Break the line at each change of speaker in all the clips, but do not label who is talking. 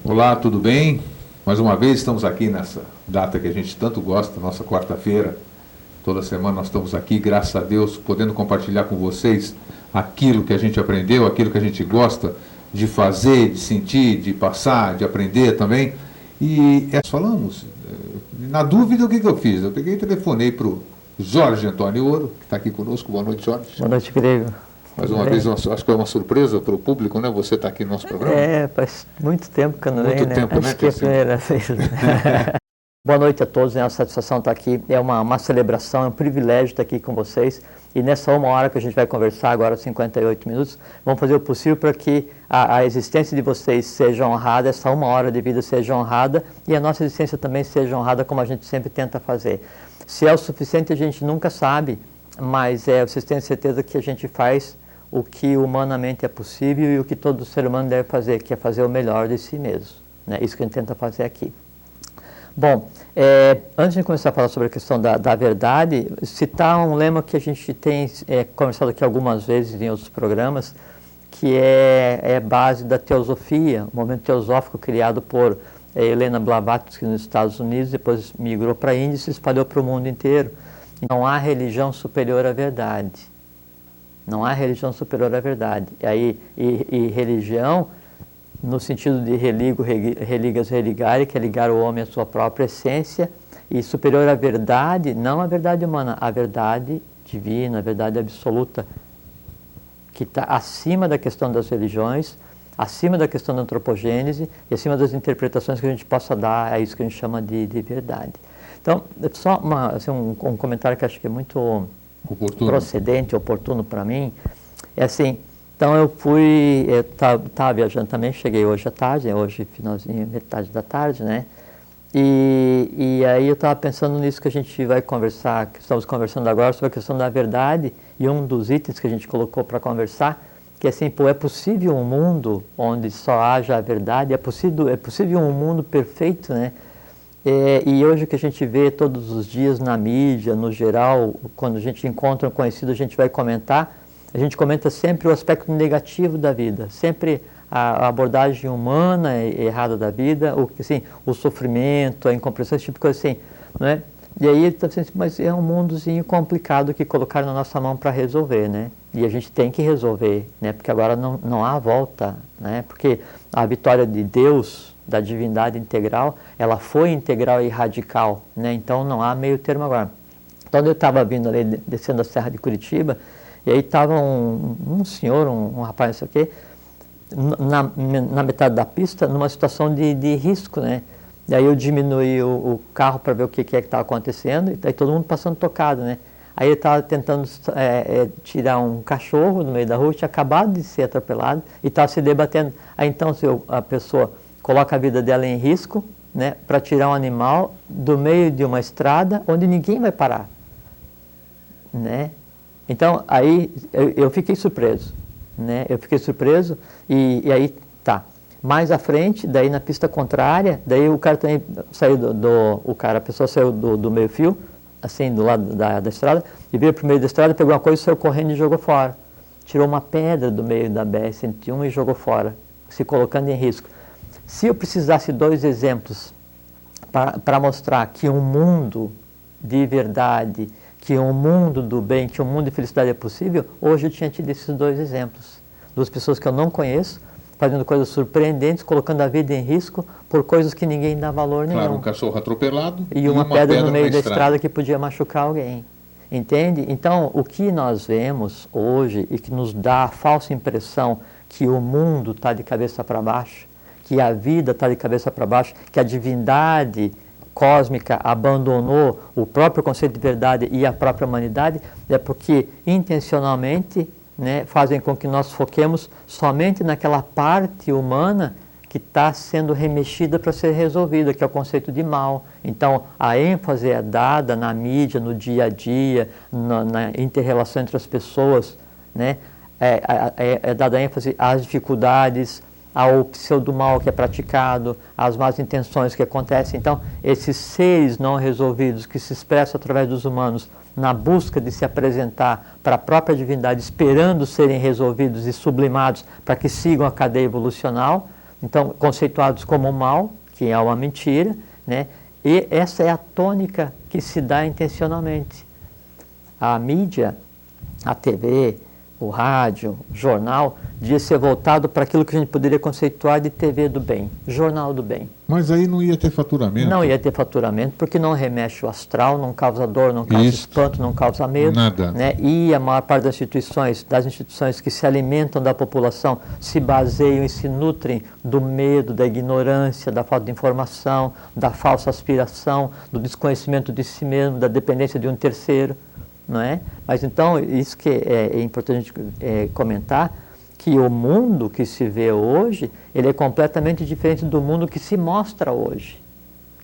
Olá, tudo bem? Mais uma vez estamos aqui nessa data que a gente tanto gosta, nossa quarta-feira. Toda semana nós estamos aqui, graças a Deus, podendo compartilhar com vocês aquilo que a gente aprendeu, aquilo que a gente gosta de fazer, de sentir, de passar, de aprender também. E falamos, na dúvida, o que eu fiz? Eu peguei e telefonei para o Jorge Antônio Ouro, que está aqui conosco. Boa noite, Jorge.
Boa noite, Grego.
Mais uma vez, acho que é uma surpresa para o público, né? Você está aqui no nosso programa.
Faz muito tempo que eu não venho,
Muito tempo, né?
Acho que é a primeira vez. Boa noite a todos, é uma satisfação estar aqui. É uma celebração, é um privilégio estar aqui com vocês. E nessa uma hora que a gente vai conversar, agora 58 minutos, vamos fazer o possível para que a existência de vocês seja honrada, essa uma hora de vida seja honrada e a nossa existência também seja honrada, como a gente sempre tenta fazer. Se é o suficiente, a gente nunca sabe, mas vocês têm certeza que a gente faz o que humanamente é possível e o que todo ser humano deve fazer, que é fazer o melhor de si mesmo. Né? Isso que a gente tenta fazer aqui. Bom, antes de começar a falar sobre a questão da verdade, citar um lema que a gente tem conversado aqui algumas vezes em outros programas, que é base da teosofia, um movimento teosófico criado por Helena Blavatsky nos Estados Unidos, depois migrou para a Índia e se espalhou para o mundo inteiro. Não há religião superior à verdade. Não há religião superior à verdade. E religião, no sentido de religas religare, que é ligar o homem à sua própria essência, e superior à verdade, não à verdade humana, à verdade divina, a verdade absoluta, que está acima da questão das religiões, acima da questão da antropogênese e acima das interpretações que a gente possa dar a isso que a gente chama de verdade. Então, só um comentário que acho que é muito procedente, oportuno para mim, é assim, então eu estava viajando também, cheguei hoje à tarde, hoje finalzinho, metade da tarde, né, e aí eu estava pensando nisso que a gente vai conversar, que estamos conversando agora sobre a questão da verdade, e um dos itens que a gente colocou para conversar, que é assim, é possível um mundo onde só haja a verdade, é possível um mundo perfeito, né? E hoje o que a gente vê todos os dias na mídia, no geral, quando a gente encontra um conhecido, a gente vai comentar, a gente comenta sempre o aspecto negativo da vida, sempre a abordagem humana errada da vida, o sofrimento, a incompreensão, esse tipo de coisa assim, né? E aí, tá assim, mas é um mundozinho complicado que colocaram na nossa mão para resolver, né? E a gente tem que resolver, né? Porque agora não há volta, né? Porque a vitória de Deus, da divindade integral, ela foi integral e radical, né? Então não há meio termo agora. Então eu estava vindo ali, descendo a Serra de Curitiba, e aí estava um senhor, um rapaz, não sei o quê, na metade da pista, numa situação de risco, né? E aí eu diminuí o carro para ver o que estava acontecendo, e aí todo mundo passando tocado, né? Aí ele estava tentando tirar um cachorro no meio da rua, tinha acabado de ser atropelado, e estava se debatendo. Aí então a pessoa coloca a vida dela em risco, né, para tirar um animal do meio de uma estrada onde ninguém vai parar, né? Então aí eu fiquei surpreso, né? Eu fiquei surpreso e aí tá. Mais à frente, daí na pista contrária, daí o cara também saiu a pessoa saiu do meio fio, assim, do lado da estrada, e veio para o meio da estrada, pegou uma coisa, saiu correndo e jogou fora. Tirou uma pedra do meio da BR-101 e jogou fora, se colocando em risco. Se eu precisasse dois exemplos para mostrar que um mundo de verdade, que um mundo do bem, que um mundo de felicidade é possível, hoje eu tinha tido esses dois exemplos. Duas pessoas que eu não conheço, fazendo coisas surpreendentes, colocando a vida em risco por coisas que ninguém dá valor nenhum.
Claro, um cachorro atropelado
e uma pedra no meio da estrada que podia machucar alguém. Entende? Então, o que nós vemos hoje e que nos dá a falsa impressão que o mundo está de cabeça para baixo, que a vida está de cabeça para baixo, que a divindade cósmica abandonou o próprio conceito de verdade e a própria humanidade, é porque intencionalmente, né, fazem com que nós foquemos somente naquela parte humana que está sendo remexida para ser resolvida, que é o conceito de mal. Então, a ênfase é dada na mídia, no dia a dia, na inter-relação entre as pessoas, né? É dada ênfase às dificuldades, ao pseudo-mal que é praticado, às más intenções que acontecem. Então, esses seres não resolvidos que se expressam através dos humanos na busca de se apresentar para a própria divindade, esperando serem resolvidos e sublimados para que sigam a cadeia evolucional, Então, conceituados como mal, que é uma mentira, né? E essa é a tônica que se dá intencionalmente. A mídia, a TV, o rádio, o jornal, devia ser voltado para aquilo que a gente poderia conceituar de TV do bem, jornal do bem.
Mas aí não ia ter faturamento?
Não ia ter faturamento, porque não remexe o astral, não causa dor, não causa espanto, não causa medo.
Nada.
Né? E a maior parte das instituições que se alimentam da população, se baseiam e se nutrem do medo, da ignorância, da falta de informação, da falsa aspiração, do desconhecimento de si mesmo, da dependência de um terceiro. Não é? Mas então, isso que é importante comentar, que o mundo que se vê hoje, ele é completamente diferente do mundo que se mostra hoje.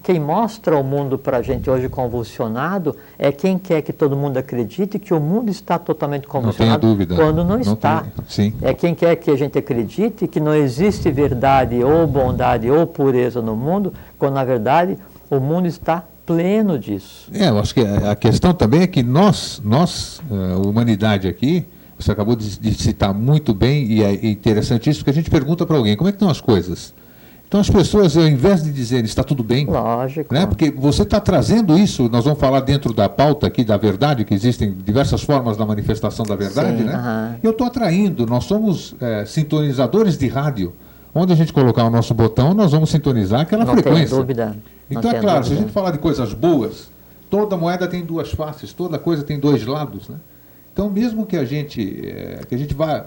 Quem mostra o mundo para a gente hoje convulsionado é quem quer que todo mundo acredite que o mundo está totalmente convulsionado,
não tenha dúvida,
quando não está.
Sim.
É quem quer que a gente acredite que não existe verdade ou bondade ou pureza no mundo, quando na verdade o mundo está pleno disso.
Eu acho que a questão também é que nós, a humanidade aqui, você acabou de citar muito bem, e é interessantíssimo, porque a gente pergunta para alguém, como é que estão as coisas? Então as pessoas, ao invés de dizerem está tudo bem,
lógico,
né? Porque você está trazendo isso, nós vamos falar dentro da pauta aqui da verdade, que existem diversas formas da manifestação da verdade,
sim,
né? Eu estou atraindo, nós somos sintonizadores de rádio. Onde a gente colocar o nosso botão, nós vamos sintonizar aquela frequência.
Não tem dúvida.
Então é claro, se a gente falar de coisas boas, toda moeda tem duas faces, toda coisa tem dois lados, né? Então mesmo que a gente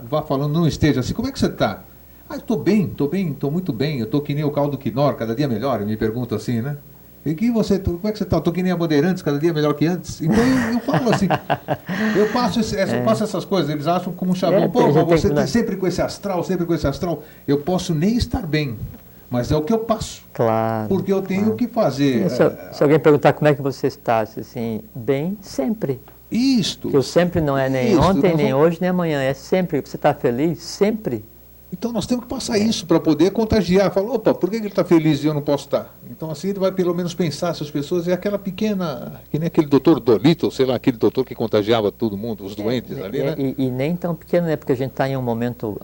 vá falando, não esteja assim, como é que você está? Ah, estou bem, estou muito bem, eu estou que nem o caldo quinor, cada dia melhor, me pergunta assim, né? E que você, como é que você está? Estou que nem a Bandeirantes, cada dia melhor que antes. Então eu falo assim, eu passo essas coisas, eles acham como um chavão, pô, você tem sempre com esse astral, eu posso nem estar bem, mas é o que eu passo.
Claro.
Porque eu tenho que fazer.
Se alguém perguntar como é que você está, assim, bem, sempre.
Isto.
Que o sempre não é nem ontem, nem hoje, nem amanhã, é sempre. Você está feliz? Sempre.
Então nós temos que passar isso para poder contagiar. Falar, opa, por que ele está feliz e eu não posso estar? Então assim ele vai pelo menos pensar essas pessoas. É aquela pequena, que nem aquele doutor Dolittle, sei lá, aquele doutor que contagiava todo mundo, os doentes ali, né?
E nem tão pequeno, né? Porque a gente está em um momento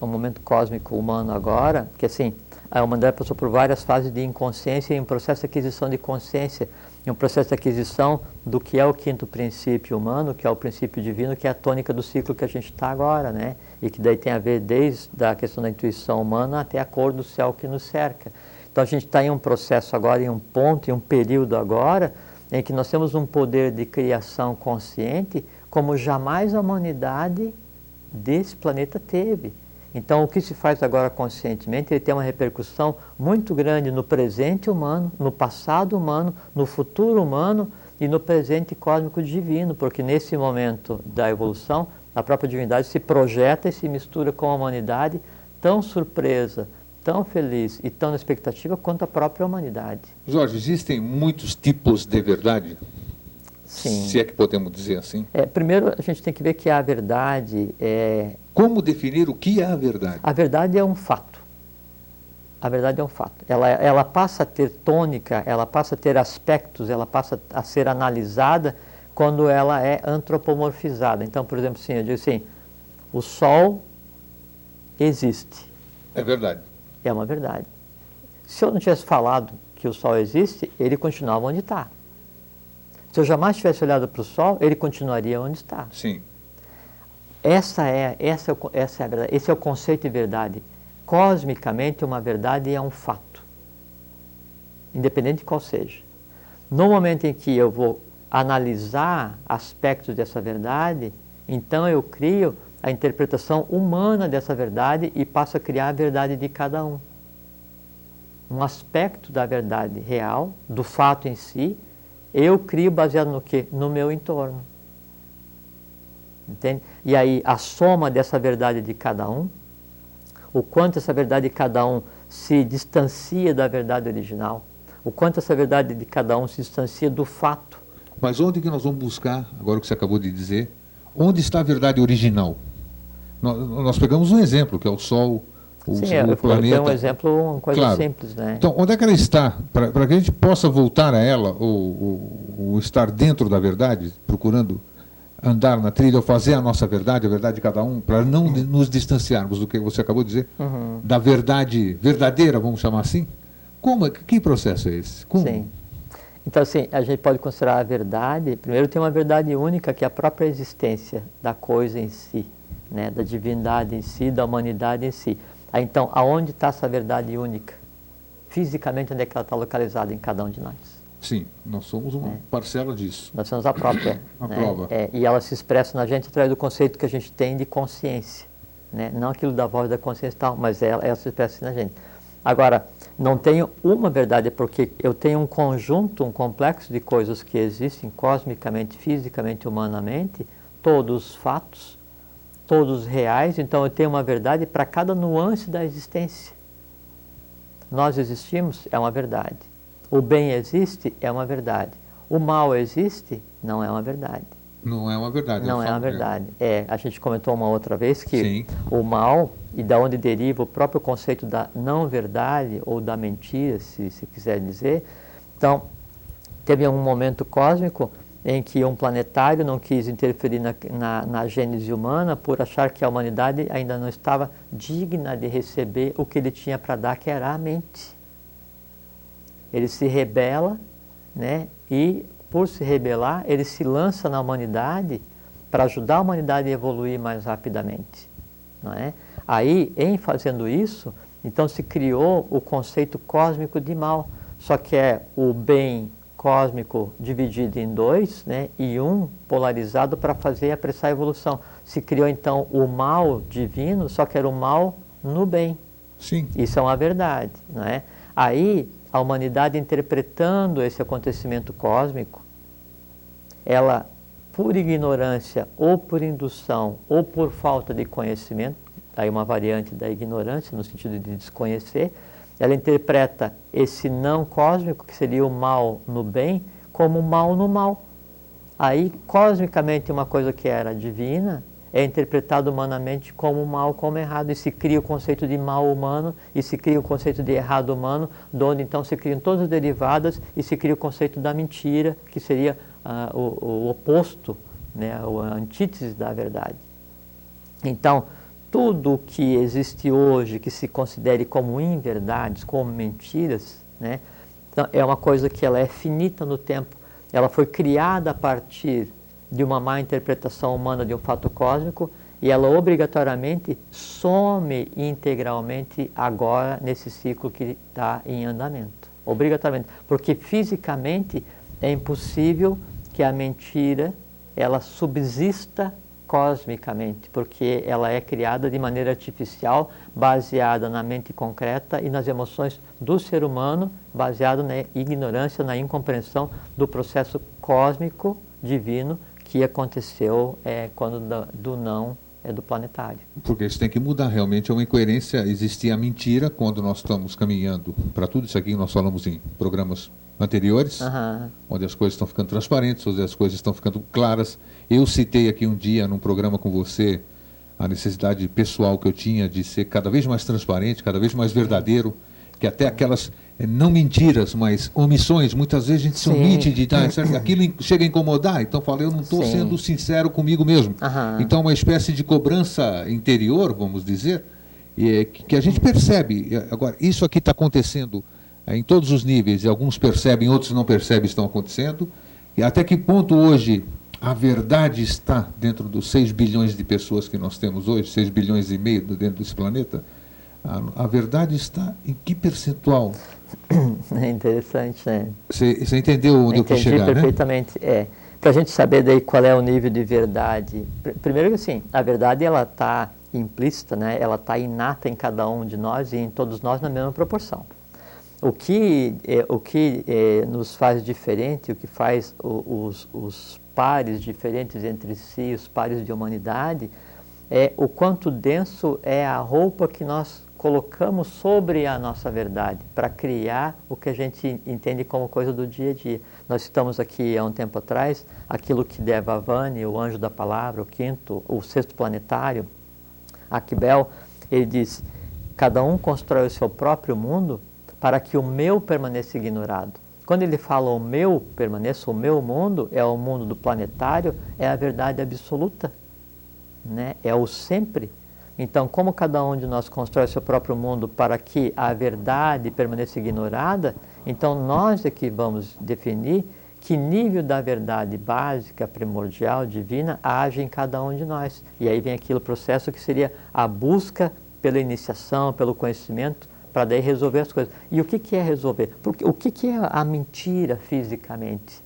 cósmico humano agora, que assim, a humanidade passou por várias fases de inconsciência e um processo de aquisição de consciência, e um processo de aquisição do que é o quinto princípio humano, que é o princípio divino, que é a tônica do ciclo que a gente está agora, né? E que daí tem a ver desde a questão da intuição humana até a cor do céu que nos cerca. Então a gente está em um processo agora, em um ponto, em um período agora, em que nós temos um poder de criação consciente como jamais a humanidade desse planeta teve. Então, o que se faz agora conscientemente, ele tem uma repercussão muito grande no presente humano, no passado humano, no futuro humano e no presente cósmico divino, porque nesse momento da evolução, a própria divindade se projeta e se mistura com a humanidade, tão surpresa, tão feliz e tão na expectativa quanto a própria humanidade.
Jorge, existem muitos tipos de verdade?
Sim.
Se é que podemos dizer assim.
Primeiro, a gente tem que ver que a verdade é...
Como definir o que é a verdade?
A verdade é um fato. A verdade é um fato. Ela passa a ter tônica, ela passa a ter aspectos, ela passa a ser analisada quando ela é antropomorfizada. Então, por exemplo, assim, eu digo assim, o Sol existe.
É verdade.
É uma verdade. Se eu não tivesse falado que o Sol existe, ele continuava onde está. Se eu jamais tivesse olhado para o Sol, ele continuaria onde está.
Sim.
Essa é a verdade. Esse é o conceito de verdade. Cosmicamente, uma verdade é um fato, independente de qual seja. No momento em que eu vou analisar aspectos dessa verdade, então eu crio a interpretação humana dessa verdade e passo a criar a verdade de cada um. Um aspecto da verdade real, do fato em si, eu crio baseado no quê? No meu entorno. Entende? E aí a soma dessa verdade de cada um, o quanto essa verdade de cada um se distancia da verdade original, o quanto essa verdade de cada um se distancia do fato.
Mas onde que nós vamos buscar, agora o que você acabou de dizer, onde está a verdade original? Nós pegamos um exemplo, que é o Sol, o planeta.
É um exemplo, uma coisa simples, né?
Então, onde é que ela está? Para que a gente possa voltar a ela, ou estar dentro da verdade, procurando andar na trilha ou fazer a nossa verdade, a verdade de cada um, para não nos distanciarmos do que você acabou de dizer, da verdade verdadeira, vamos chamar assim? Que processo é esse? Como?
Sim. Então, assim, a gente pode considerar a verdade, primeiro tem uma verdade única, que é a própria existência da coisa em si, né? Da divindade em si, da humanidade em si. Aí, então, aonde está essa verdade única? Fisicamente, onde é que ela está localizada em cada um de nós?
Sim, nós somos uma parcela disso.
Nós somos a própria.
A
né?
prova.
E ela se expressa na gente através do conceito que a gente tem de consciência. Né? Não aquilo da voz da consciência e tal, mas ela se expressa na gente. Agora, não tenho uma verdade, porque eu tenho um conjunto, um complexo de coisas que existem cosmicamente, fisicamente, humanamente, todos fatos, todos reais, então eu tenho uma verdade para cada nuance da existência. Nós existimos, é uma verdade. O bem existe, é uma verdade. O mal existe, não é uma verdade.
Não é uma verdade.
Não é uma verdade. A gente comentou uma outra vez que
Sim.
o mal, e da onde deriva o próprio conceito da não verdade, ou da mentira, se quiser dizer. Então, teve um momento cósmico em que um planetário não quis interferir na gênese humana por achar que a humanidade ainda não estava digna de receber o que ele tinha para dar, que era a mente. Ele se rebela, né? E por se rebelar, ele se lança na humanidade para ajudar a humanidade a evoluir mais rapidamente. Não é? Aí, em fazendo isso, então se criou o conceito cósmico de mal, só que é o bem cósmico dividido em dois, né, e um polarizado para fazer e apressar a evolução. Se criou então o mal divino, só que era o mal no bem.
Sim.
Isso é uma verdade. Não é? Aí, a humanidade interpretando esse acontecimento cósmico, ela, por ignorância, ou por indução, ou por falta de conhecimento, aí uma variante da ignorância, no sentido de desconhecer, ela interpreta esse não cósmico, que seria o mal no bem, como mal no mal. Aí, cosmicamente, uma coisa que era divina é interpretada humanamente como mal, como errado, e se cria o conceito de mal humano, e se cria o conceito de errado humano, de onde então se criam todas as derivadas, e se cria o conceito da mentira, que seria o oposto, né, a antítese da verdade. Então, tudo que existe hoje, que se considere como inverdades, como mentiras, né, então, é uma coisa que ela é finita no tempo. Ela foi criada a partir de uma má interpretação humana de um fato cósmico, e ela obrigatoriamente some integralmente agora nesse ciclo que está em andamento. Obrigatoriamente. Porque fisicamente é impossível que a mentira ela subsista cosmicamente, porque ela é criada de maneira artificial, baseada na mente concreta e nas emoções do ser humano, baseado na ignorância, na incompreensão do processo cósmico divino que aconteceu quando do não do planetário.
Porque isso tem que mudar, realmente é uma incoerência. Existia a mentira quando nós estamos caminhando para tudo isso aqui que nós falamos em programas anteriores, onde as coisas estão ficando transparentes, onde as coisas estão ficando claras. Eu citei aqui um dia num programa com você a necessidade pessoal que eu tinha de ser cada vez mais transparente, cada vez mais verdadeiro, que até aquelas não mentiras, mas omissões, muitas vezes a gente se omite de dar, aquilo chega a incomodar, então fala, eu não estou sendo sincero comigo mesmo. Então uma espécie de cobrança interior, vamos dizer, que a gente percebe. Agora, isso aqui está acontecendo em todos os níveis, e alguns percebem, outros não percebem, estão acontecendo, e até que ponto hoje a verdade está dentro dos 6 bilhões de pessoas que nós temos hoje, 6 bilhões e meio dentro desse planeta, a verdade está em que percentual?
É interessante, né?
Você entendeu onde eu quis chegar,
né? Entendi perfeitamente. Para a gente saber daí qual é o nível de verdade. Primeiro que assim, a verdade ela está implícita, né? Ela está inata em cada um de nós e em todos nós na mesma proporção. O que nos faz diferente, o que faz os pares diferentes entre si, os pares de humanidade, é o quanto denso é a roupa que nós colocamos sobre a nossa verdade, para criar o que a gente entende como coisa do dia a dia. Nós citamos aqui, há um tempo atrás, aquilo que Devavani, o anjo da palavra, o sexto planetário, Akbel, ele diz, cada um constrói o seu próprio mundo para que o meu permaneça ignorado. Quando ele fala o meu permaneça, o meu mundo, é o mundo do planetário, é a verdade absoluta, né? É o sempre. Então, como cada um de nós constrói seu próprio mundo para que a verdade permaneça ignorada, então nós é que vamos definir que nível da verdade básica, primordial, divina, age em cada um de nós. E aí vem aquele processo que seria a busca pela iniciação, pelo conhecimento, para daí resolver as coisas. E o que é resolver? Porque, o que é a mentira fisicamente?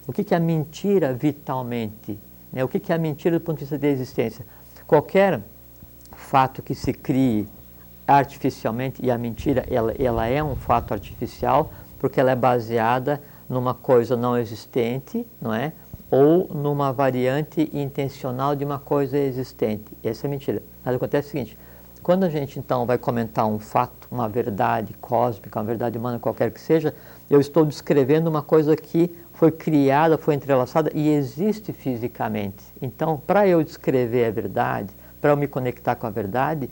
O que é a mentira vitalmente? Né? O que é a mentira do ponto de vista da existência? Qualquer fato que se crie artificialmente, e a mentira ela é um fato artificial, porque ela é baseada numa coisa não existente, não é? Ou numa variante intencional de uma coisa existente. Essa é mentira. Mas acontece o seguinte, quando a gente então vai comentar um fato, uma verdade cósmica, uma verdade humana, qualquer que seja, eu estou descrevendo uma coisa que foi criada, foi entrelaçada e existe fisicamente. Então, para eu descrever a verdade, para eu me conectar com a verdade,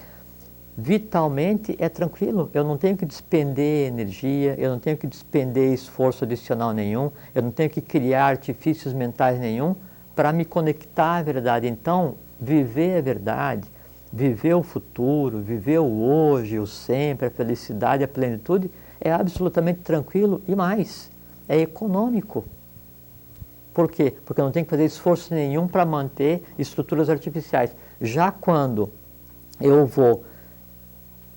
vitalmente é tranquilo. Eu não tenho que despender energia, eu não tenho que despender esforço adicional nenhum, eu não tenho que criar artifícios mentais nenhum para me conectar à verdade. Então, viver a verdade, viver o futuro, viver o hoje, o sempre, a felicidade, a plenitude, é absolutamente tranquilo e mais, é econômico. Por quê? Porque eu não tenho que fazer esforço nenhum para manter estruturas artificiais. Já quando eu vou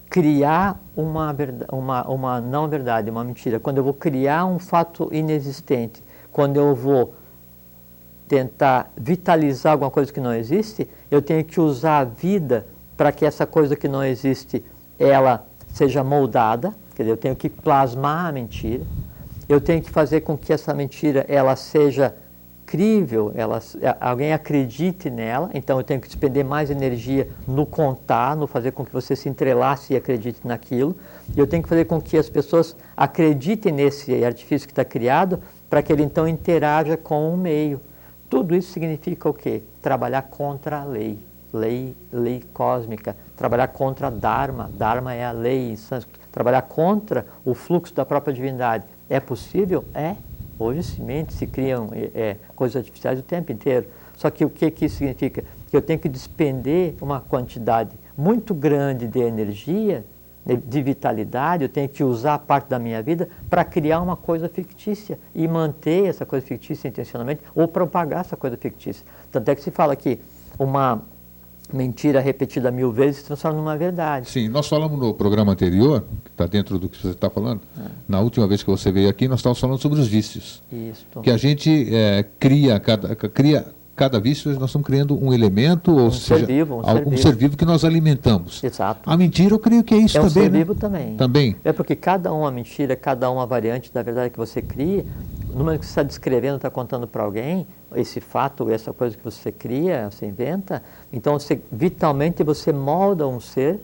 criar uma não verdade, uma mentira, quando eu vou criar um fato inexistente, quando eu vou tentar vitalizar alguma coisa que não existe, eu tenho que usar a vida para que essa coisa que não existe, ela seja moldada, quer dizer, eu tenho que plasmar a mentira, eu tenho que fazer com que essa mentira ela seja crível, alguém acredite nela, então eu tenho que despender mais energia no contar, no fazer com que você se entrelace e acredite naquilo, e eu tenho que fazer com que as pessoas acreditem nesse artifício que está criado, para que ele então interaja com o meio. Tudo isso significa o quê? Trabalhar contra a lei, lei cósmica, trabalhar contra a Dharma, Dharma é a lei em sânscrito, trabalhar contra o fluxo da própria divindade. É possível? É. Hoje se criam coisas artificiais o tempo inteiro. Só que o que isso significa? Que eu tenho que despender uma quantidade muito grande de energia, de vitalidade, eu tenho que usar parte da minha vida para criar uma coisa fictícia e manter essa coisa fictícia intencionalmente ou propagar essa coisa fictícia. Tanto é que se fala que uma mentira repetida 1000 vezes se transforma numa verdade.
Sim, nós falamos no programa anterior, que está dentro do que você está falando, na última vez que você veio aqui, nós estávamos falando sobre os vícios.
Isso.
Que a gente cria cada vício, nós estamos criando um elemento, ou seja, um ser vivo que nós alimentamos.
Exato.
A mentira, eu creio que é isso também.
É um ser vivo também.
Também.
É porque cada uma mentira, cada uma variante da verdade que você cria, no momento que você está descrevendo, está contando para alguém, esse fato, essa coisa que você cria, você inventa, então vitalmente você molda um ser,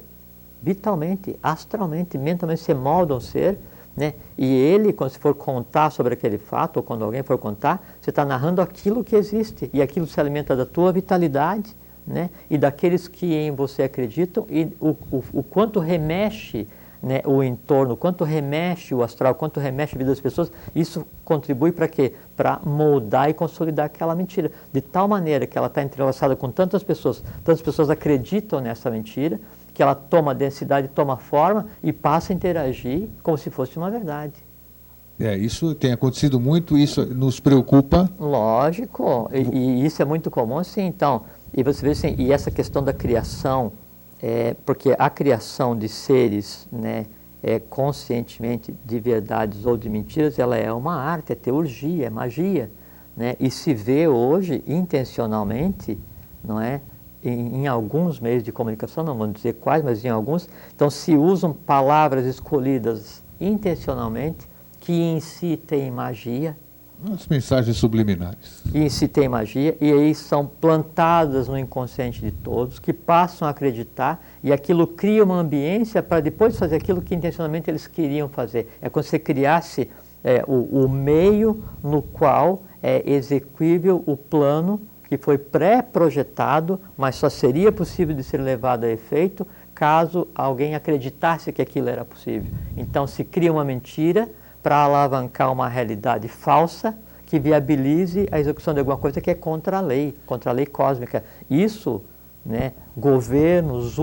vitalmente, astralmente, mentalmente você molda um ser, né? E ele, quando você for contar sobre aquele fato, ou quando alguém for contar, você está narrando aquilo que existe, e aquilo se alimenta da tua vitalidade, né? E daqueles que em você acreditam, e o quanto remexe, né, o entorno, quanto remexe o astral, quanto remexe a vida das pessoas, isso contribui para quê? Para moldar e consolidar aquela mentira, de tal maneira que ela está entrelaçada com tantas pessoas acreditam nessa mentira, que ela toma densidade, toma forma e passa a interagir como se fosse uma verdade.
Isso tem acontecido muito, isso nos preocupa.
Lógico, e isso é muito comum, sim. Então, e você vê assim, e essa questão da criação, porque a criação de seres, né, conscientemente de verdades ou de mentiras, ela é uma arte, é teurgia, é magia, né? E se vê hoje intencionalmente, não é? Em alguns meios de comunicação, não vou dizer quais, mas em alguns, então se usam palavras escolhidas intencionalmente que em si têm magia.
As mensagens subliminares.
E em si tem magia, e aí são plantadas no inconsciente de todos, que passam a acreditar, e aquilo cria uma ambiência para depois fazer aquilo que intencionalmente eles queriam fazer. É como se você criasse o meio no qual é execuível o plano que foi pré-projetado, mas só seria possível de ser levado a efeito caso alguém acreditasse que aquilo era possível. Então se cria uma mentira para alavancar uma realidade falsa que viabilize a execução de alguma coisa que é contra a lei cósmica. Isso, né, governos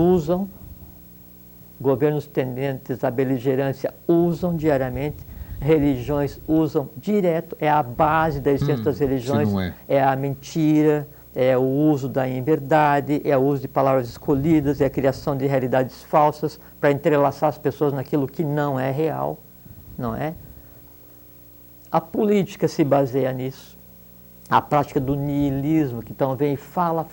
tendentes à beligerância usam diariamente, religiões usam direto, é a base da existência das religiões, é a mentira, é o uso da inverdade, é o uso de palavras escolhidas, é a criação de realidades falsas para entrelaçar as pessoas naquilo que não é real, não é? A política se baseia nisso. A prática do niilismo, que então vem e fala,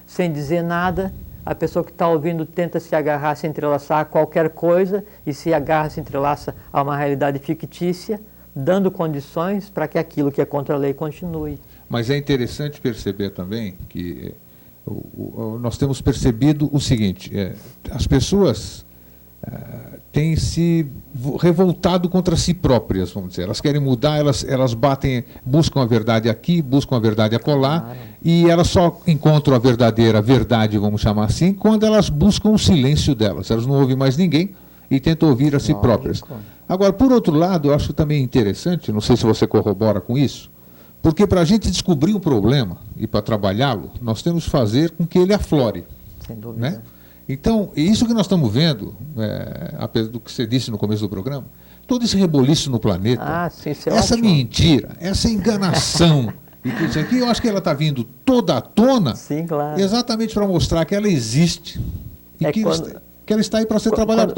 sem dizer nada. A pessoa que está ouvindo tenta se agarrar, se entrelaçar a qualquer coisa e se agarra, se entrelaça a uma realidade fictícia, dando condições para que aquilo que é contra a lei continue.
Mas é interessante perceber também que nós temos percebido o seguinte, as pessoas têm se revoltado contra si próprias, vamos dizer. Elas querem mudar, elas buscam a verdade aqui, buscam a verdade acolá, claro. E elas só encontram a verdadeira verdade, vamos chamar assim, quando elas buscam o silêncio delas. Elas não ouvem mais ninguém e tentam ouvir a si próprias. Agora, por outro lado, eu acho também interessante, não sei se você corrobora com isso, porque para a gente descobrir um problema e para trabalhá-lo, nós temos que fazer com que ele aflore.
Sem dúvida.
Né? Então, isso que nós estamos vendo, apesar do que você disse no começo do programa, todo esse reboliço no planeta, essa mentira, essa enganação, e tudo isso aqui, eu acho que ela está vindo toda à tona,
sim, claro.
Exatamente para mostrar que ela existe e que ela está aí para ser trabalhada.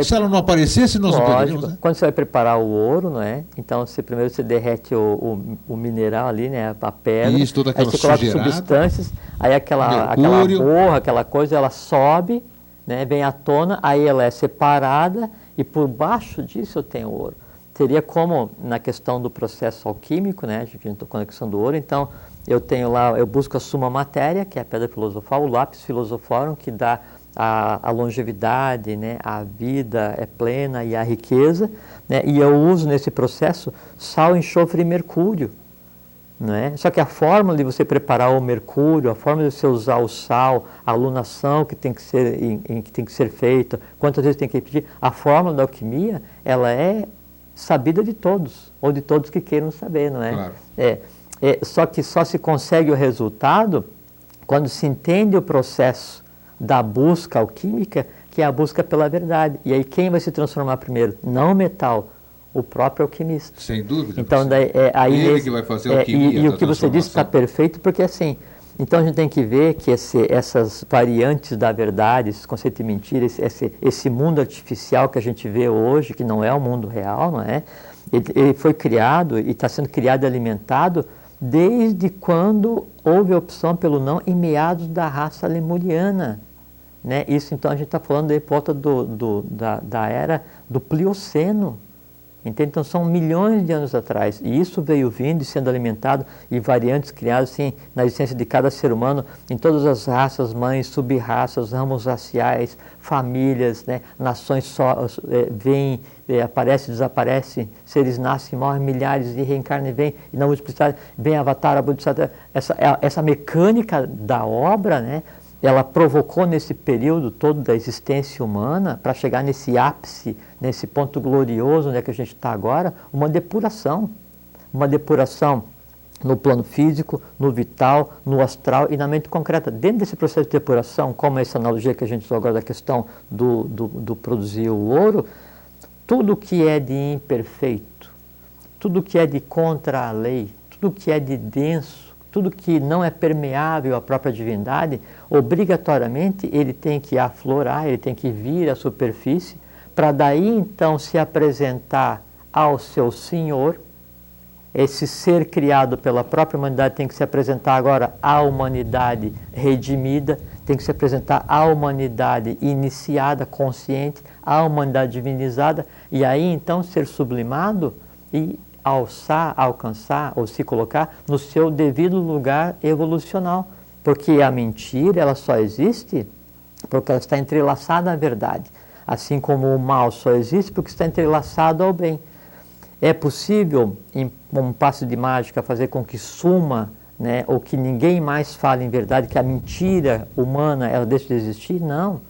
Se ela não aparecesse, nós não poderíamos. Né?
Quando você vai preparar o ouro, não é? Então, primeiro você derrete o mineral ali, né? A pedra.
Isso, toda aquela
aí você coloca substâncias, aí aquela borra, aquela coisa, ela sobe, né? Vem à tona, aí ela é separada e por baixo disso eu tenho ouro. Seria como na questão do processo alquímico, né? A gente tocou na questão do ouro, então eu tenho lá, eu busco a suma matéria, que é a pedra filosofal, o lápis filosoforum, que dá a longevidade, né, a vida é plena e a riqueza, né, e eu uso nesse processo sal, enxofre e mercúrio. Né? Só que a forma de você preparar o mercúrio, a forma de você usar o sal, a alunação que tem que ser feita, quantas vezes tem que repetir, a fórmula da alquimia, ela é sabida de todos, ou de todos que queiram saber, não é?
Claro.
Só que só se consegue o resultado quando se entende o processo da busca alquímica, que é a busca pela verdade. E aí quem vai se transformar primeiro? Não o metal, o próprio alquimista.
Sem dúvida.
Então,
ele que vai fazer a alquimia.
E o que você disse está perfeito, porque assim, então a gente tem que ver que essas variantes da verdade, esse conceito de mentira, esse mundo artificial que a gente vê hoje, que não é o mundo real, não é? Ele foi criado e está sendo criado e alimentado desde quando houve a opção pelo não em meados da raça lemuriana. Né? Isso, então, a gente está falando aí por volta da era do Plioceno. Entende? Então, são milhões de anos atrás. E isso veio vindo e sendo alimentado, e variantes criadas assim, na existência de cada ser humano, em todas as raças, mães, sub-raças, ramos raciais, famílias, né? Nações vêm, aparecem, desaparecem, seres nascem, morrem, milhares, e reencarnam e vêm, e na multiplicidade vem Avatar, a Bodhisattva. Essa mecânica da obra, né? Ela provocou nesse período todo da existência humana, para chegar nesse ápice, nesse ponto glorioso onde é que a gente está agora, uma depuração no plano físico, no vital, no astral e na mente concreta. Dentro desse processo de depuração, como essa analogia que a gente usou agora da questão do produzir o ouro, tudo que é de imperfeito, tudo que é de contra a lei, tudo que é de denso, tudo que não é permeável à própria divindade, obrigatoriamente ele tem que aflorar, ele tem que vir à superfície, para daí então se apresentar ao seu Senhor. Esse ser criado pela própria humanidade tem que se apresentar agora à humanidade redimida, tem que se apresentar à humanidade iniciada, consciente, à humanidade divinizada, e aí então ser sublimado e alcançar ou se colocar no seu devido lugar evolucional. Porque a mentira, ela só existe porque ela está entrelaçada à verdade. Assim como o mal só existe porque está entrelaçado ao bem. É possível, em um passo de mágica, fazer com que suma, né, ou que ninguém mais fale em verdade, que a mentira humana ela deixe de existir? Não.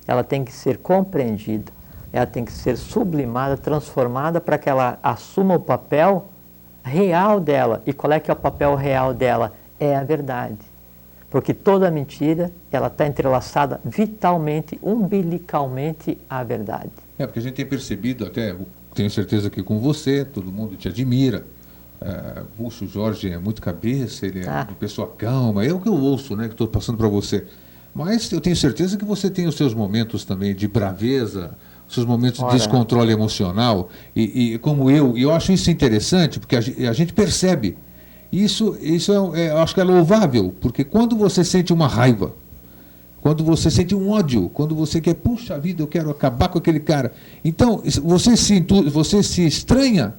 Ela tem que ser compreendida, ela tem que ser sublimada, transformada para que ela assuma o papel real dela. E qual é que é o papel real dela? É a verdade. Porque toda mentira, ela está entrelaçada vitalmente, umbilicalmente à verdade.
Porque a gente tem percebido, até tenho certeza que com você, todo mundo te admira. Puxa, o Jorge é muito cabeça, ele é uma pessoa calma, é o que eu ouço, né, que estou passando para você. Mas eu tenho certeza que você tem os seus momentos também de braveza, os seus momentos de descontrole emocional, e como eu acho isso interessante, porque a gente percebe. Isso eu acho que é louvável, porque quando você sente uma raiva, quando você sente um ódio, quando você quer, puxa vida, eu quero acabar com aquele cara. Então, você se estranha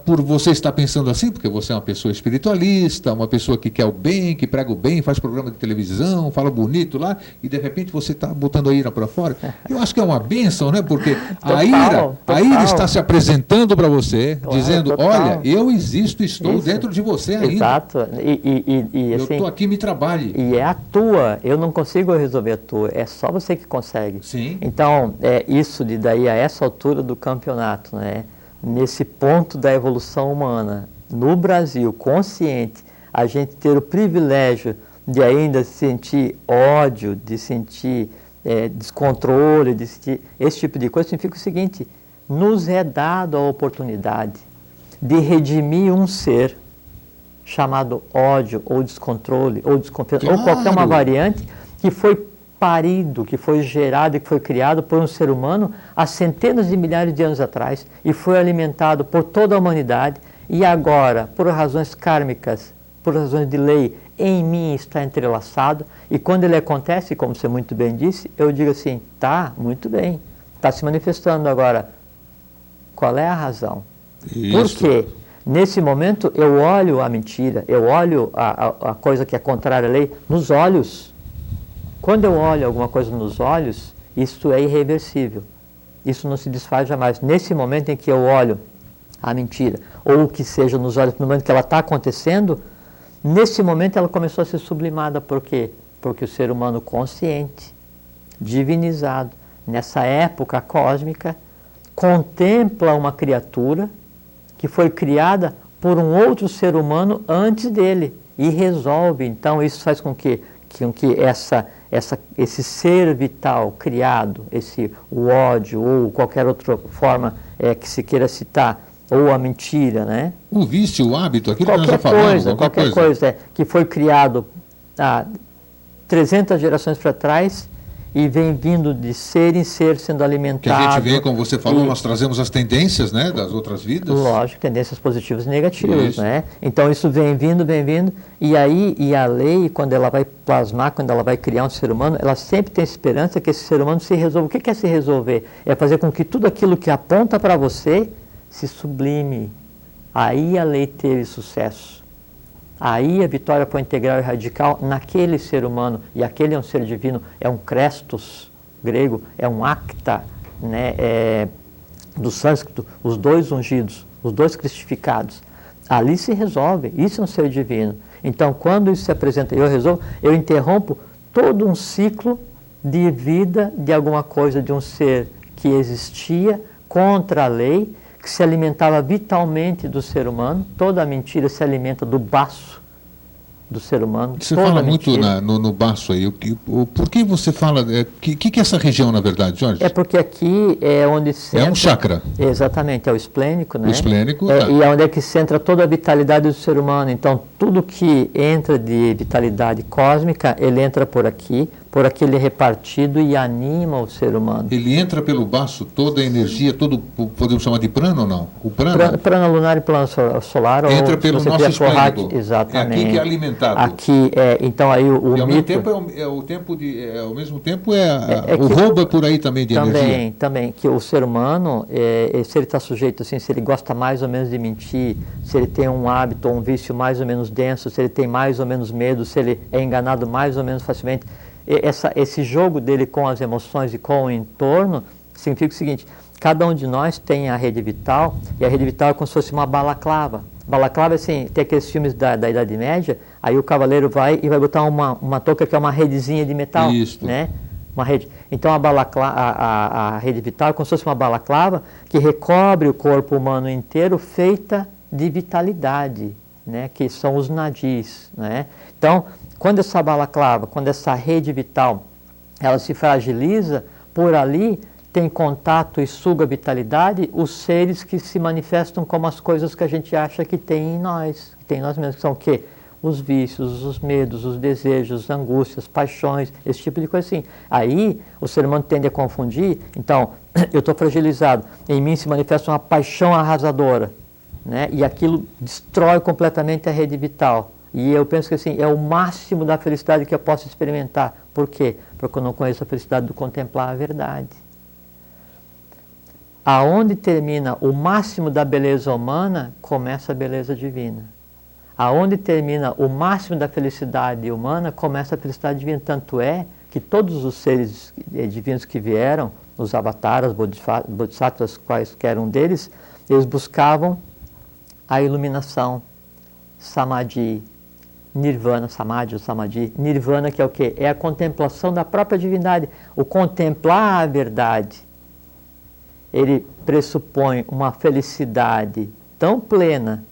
por você estar pensando assim, porque você é uma pessoa espiritualista, uma pessoa que quer o bem, que prega o bem, faz programa de televisão, fala bonito lá, e de repente você está botando a ira para fora. Eu acho que é uma bênção, né? Porque a ira está se apresentando para você, dizendo, olha, eu existo, estou dentro de você ainda.
Exato.
Eu estou aqui, me trabalhe.
E é a tua, eu não consigo resolver a tua, é só você que consegue.
Sim.
Então, isso de daí a essa altura do campeonato, né? Nesse ponto da evolução humana, no Brasil, consciente, a gente ter o privilégio de ainda sentir ódio, de sentir descontrole, de sentir esse tipo de coisa, significa o seguinte: nos é dado a oportunidade de redimir um ser chamado ódio, ou descontrole, ou desconfiança, ou qualquer uma variante que foi parido, que foi gerado e que foi criado por um ser humano há centenas de milhares de anos atrás e foi alimentado por toda a humanidade e agora, por razões kármicas, por razões de lei, em mim está entrelaçado, e quando ele acontece, como você muito bem disse, eu digo assim, tá, muito bem, está se manifestando agora. Qual é a razão?
Isso.
Por quê? Nesse momento eu olho a mentira, eu olho a coisa que é contrária à lei nos olhos. Quando eu olho alguma coisa nos olhos, isso é irreversível. Isso não se desfaz jamais. Nesse momento em que eu olho a mentira, ou o que seja nos olhos, no momento que ela está acontecendo, nesse momento ela começou a ser sublimada. Por quê? Porque o ser humano consciente, divinizado, nessa época cósmica, contempla uma criatura que foi criada por um outro ser humano antes dele e resolve. Então isso faz com que esse ser vital criado, o ódio ou qualquer outra forma que se queira citar, ou a mentira, né?
O vício, o hábito, aquilo que nós já falamos.
Qualquer coisa que foi criado há 300 gerações para trás e vem vindo de ser em ser sendo alimentado.
Que a gente vê, como você falou, nós trazemos as tendências, né, das outras vidas.
Lógico, tendências positivas e negativas, né? Então isso vem vindo, e a lei, quando ela vai plasmar, quando ela vai criar um ser humano, ela sempre tem esperança que esse ser humano se resolva. O que é se resolver? É fazer com que tudo aquilo que aponta para você se sublime. Aí a lei teve sucesso. Aí a vitória foi integral e radical naquele ser humano, e aquele é um ser divino, é um Crestos grego, é um acta, né, do sânscrito, os dois ungidos, os dois cristificados. Ali se resolve, isso é um ser divino. Então, quando isso se apresenta e eu resolvo, eu interrompo todo um ciclo de vida de alguma coisa, de um ser que existia contra a lei, que se alimentava vitalmente do ser humano. Toda a mentira se alimenta do baço do ser humano.
Você fala muito no baço aí. Por que você fala... que é essa região, na verdade, Jorge?
É porque aqui é onde centra...
É um chakra.
Exatamente, é o esplênico, né? O
esplênico,
E é onde é que centra toda a vitalidade do ser humano. Então, tudo que entra de vitalidade cósmica, ele entra por aqui ele é repartido e anima o ser humano.
Ele entra pelo baço, toda a energia, podemos chamar de prana ou não? O prana?
Prana lunar e plano solar.
Entra pelo nosso esplênico.
Exatamente.
É aqui que é alimentado.
Aqui então aí o
e ao
mito...
ao mesmo tempo o roubo é por aí também de energia.
Também, que o ser humano, se ele está sujeito assim, se ele gosta mais ou menos de mentir, se ele tem um hábito ou um vício mais ou menos denso, se ele tem mais ou menos medo, se ele é enganado mais ou menos facilmente, esse jogo dele com as emoções e com o entorno significa o seguinte: cada um de nós tem a rede vital, e a rede vital é como se fosse uma balaclava. Balaclava, assim, tem aqueles filmes da Idade Média, aí o cavaleiro vai e vai botar uma touca que é uma redezinha de metal,
Isso.
né? Uma rede. Então a rede vital é como se fosse uma balaclava que recobre o corpo humano inteiro, feita de vitalidade, né? Que são os nadis, né? Então, quando essa balaclava, quando essa rede vital, ela se fragiliza, por ali tem contato e suga a vitalidade os seres que se manifestam como as coisas que a gente acha que tem em nós mesmos, que são o quê? Os vícios, os medos, os desejos, as angústias, paixões, esse tipo de coisa assim. Aí o ser humano tende a confundir, então, eu estou fragilizado, em mim se manifesta uma paixão arrasadora, né? E aquilo destrói completamente a rede vital. E eu penso que assim, é o máximo da felicidade que eu posso experimentar. Por quê? Porque eu não conheço a felicidade de contemplar a verdade. Aonde termina o máximo da beleza humana, começa a beleza divina. Aonde termina o máximo da felicidade humana, começa a felicidade divina. Tanto é que todos os seres divinos que vieram, os avataras, bodhisattvas, quaisquer um deles, eles buscavam a iluminação, samadhi, nirvana, samadhi ou samadhi. Nirvana, que é o quê? É a contemplação da própria divindade. O contemplar a verdade, ele pressupõe uma felicidade tão plena,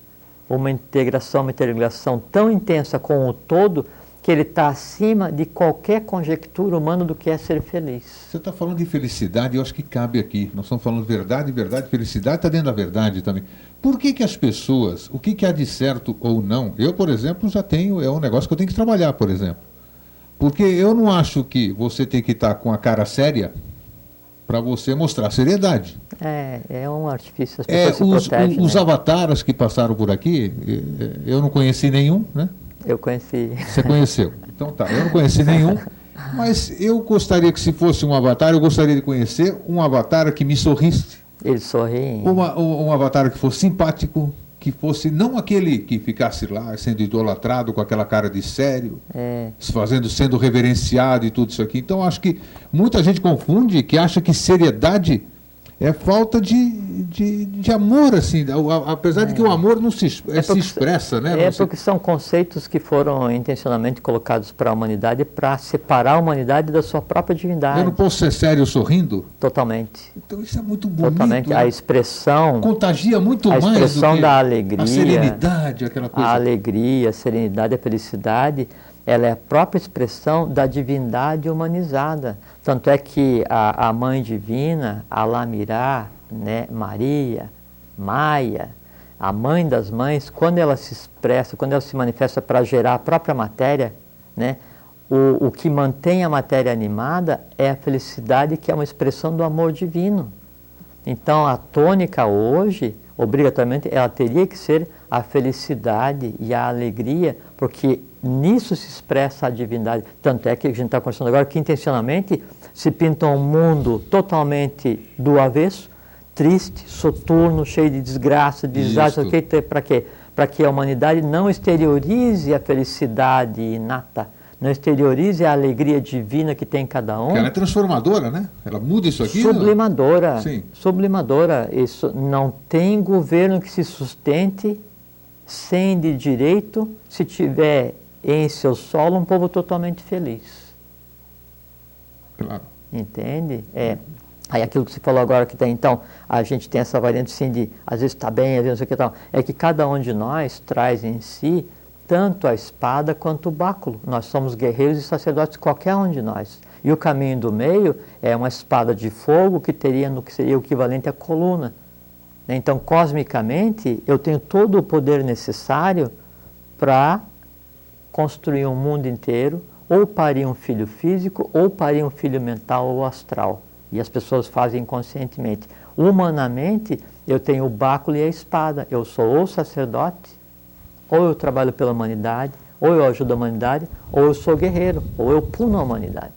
uma interligação tão intensa com o todo, que ele está acima de qualquer conjectura humana do que é ser feliz.
Você está falando de felicidade, eu acho que cabe aqui. Nós estamos falando de verdade, felicidade está dentro da verdade também. Por que as pessoas, o que há de certo ou não? Eu, por exemplo, já tenho, é um negócio que eu tenho que trabalhar, por exemplo. Porque eu não acho que você tem que estar com a cara séria para você mostrar seriedade.
É um artifício, as pessoas se protegem.
Os
né?
avataras que passaram por aqui, eu não conheci nenhum, né?
Eu conheci.
Você conheceu. Então tá, eu não conheci nenhum, mas eu gostaria que se fosse um avatar, eu gostaria de conhecer um avatar que me sorrisse.
Eles sorriem.
Um avatar que fosse simpático, que fosse não aquele que ficasse lá sendo idolatrado com aquela cara de sério, sendo reverenciado e tudo isso aqui. Então acho que muita gente confunde, que acha que seriedade é falta de amor, assim, apesar de que o amor não se expressa, né?
Porque são conceitos que foram intencionalmente colocados para a humanidade para separar a humanidade da sua própria divindade.
Eu não posso ser sério sorrindo?
Totalmente.
Então isso é muito bonito.
Totalmente.
Né?
A expressão...
Contagia muito mais do que...
A expressão da alegria...
A serenidade, aquela coisa...
A alegria, a serenidade, a felicidade... Ela é a própria expressão da divindade humanizada. Tanto é que a Mãe Divina, Alamirá, né, Maria, Maia, a Mãe das Mães, quando ela se expressa, quando ela se manifesta para gerar a própria matéria, né, o que mantém a matéria animada é a felicidade, que é uma expressão do amor divino. Então, a tônica hoje, obrigatoriamente, ela teria que ser a felicidade e a alegria, porque nisso se expressa a divindade. Tanto é que a gente está conversando agora que intencionalmente se pinta um mundo totalmente do avesso, triste, soturno, cheio de desgraça, de desastre. Para quê? Para que a humanidade não exteriorize a felicidade inata, não exteriorize a alegria divina que tem em cada um.
Porque ela é transformadora, né? Ela muda isso aqui.
Sublimadora.
Sim.
Sublimadora. Isso, não tem governo que se sustente sem de direito, se tiver em seu solo um povo totalmente feliz.
Claro.
Entende? Aí aquilo que você falou agora, que tem, então, a gente tem essa variante sim de, às vezes está bem, às vezes não sei o que tal, é que cada um de nós traz em si tanto a espada quanto o báculo. Nós somos guerreiros e sacerdotes, qualquer um de nós. E o caminho do meio é uma espada de fogo que teria no que seria o equivalente à coluna. Então, cosmicamente, eu tenho todo o poder necessário para construir um mundo inteiro, ou parir um filho físico, ou parir um filho mental ou astral. E as pessoas fazem inconscientemente. Humanamente, eu tenho o báculo e a espada. Eu sou ou sacerdote, ou eu trabalho pela humanidade, ou eu ajudo a humanidade, ou eu sou guerreiro, ou eu puno a humanidade.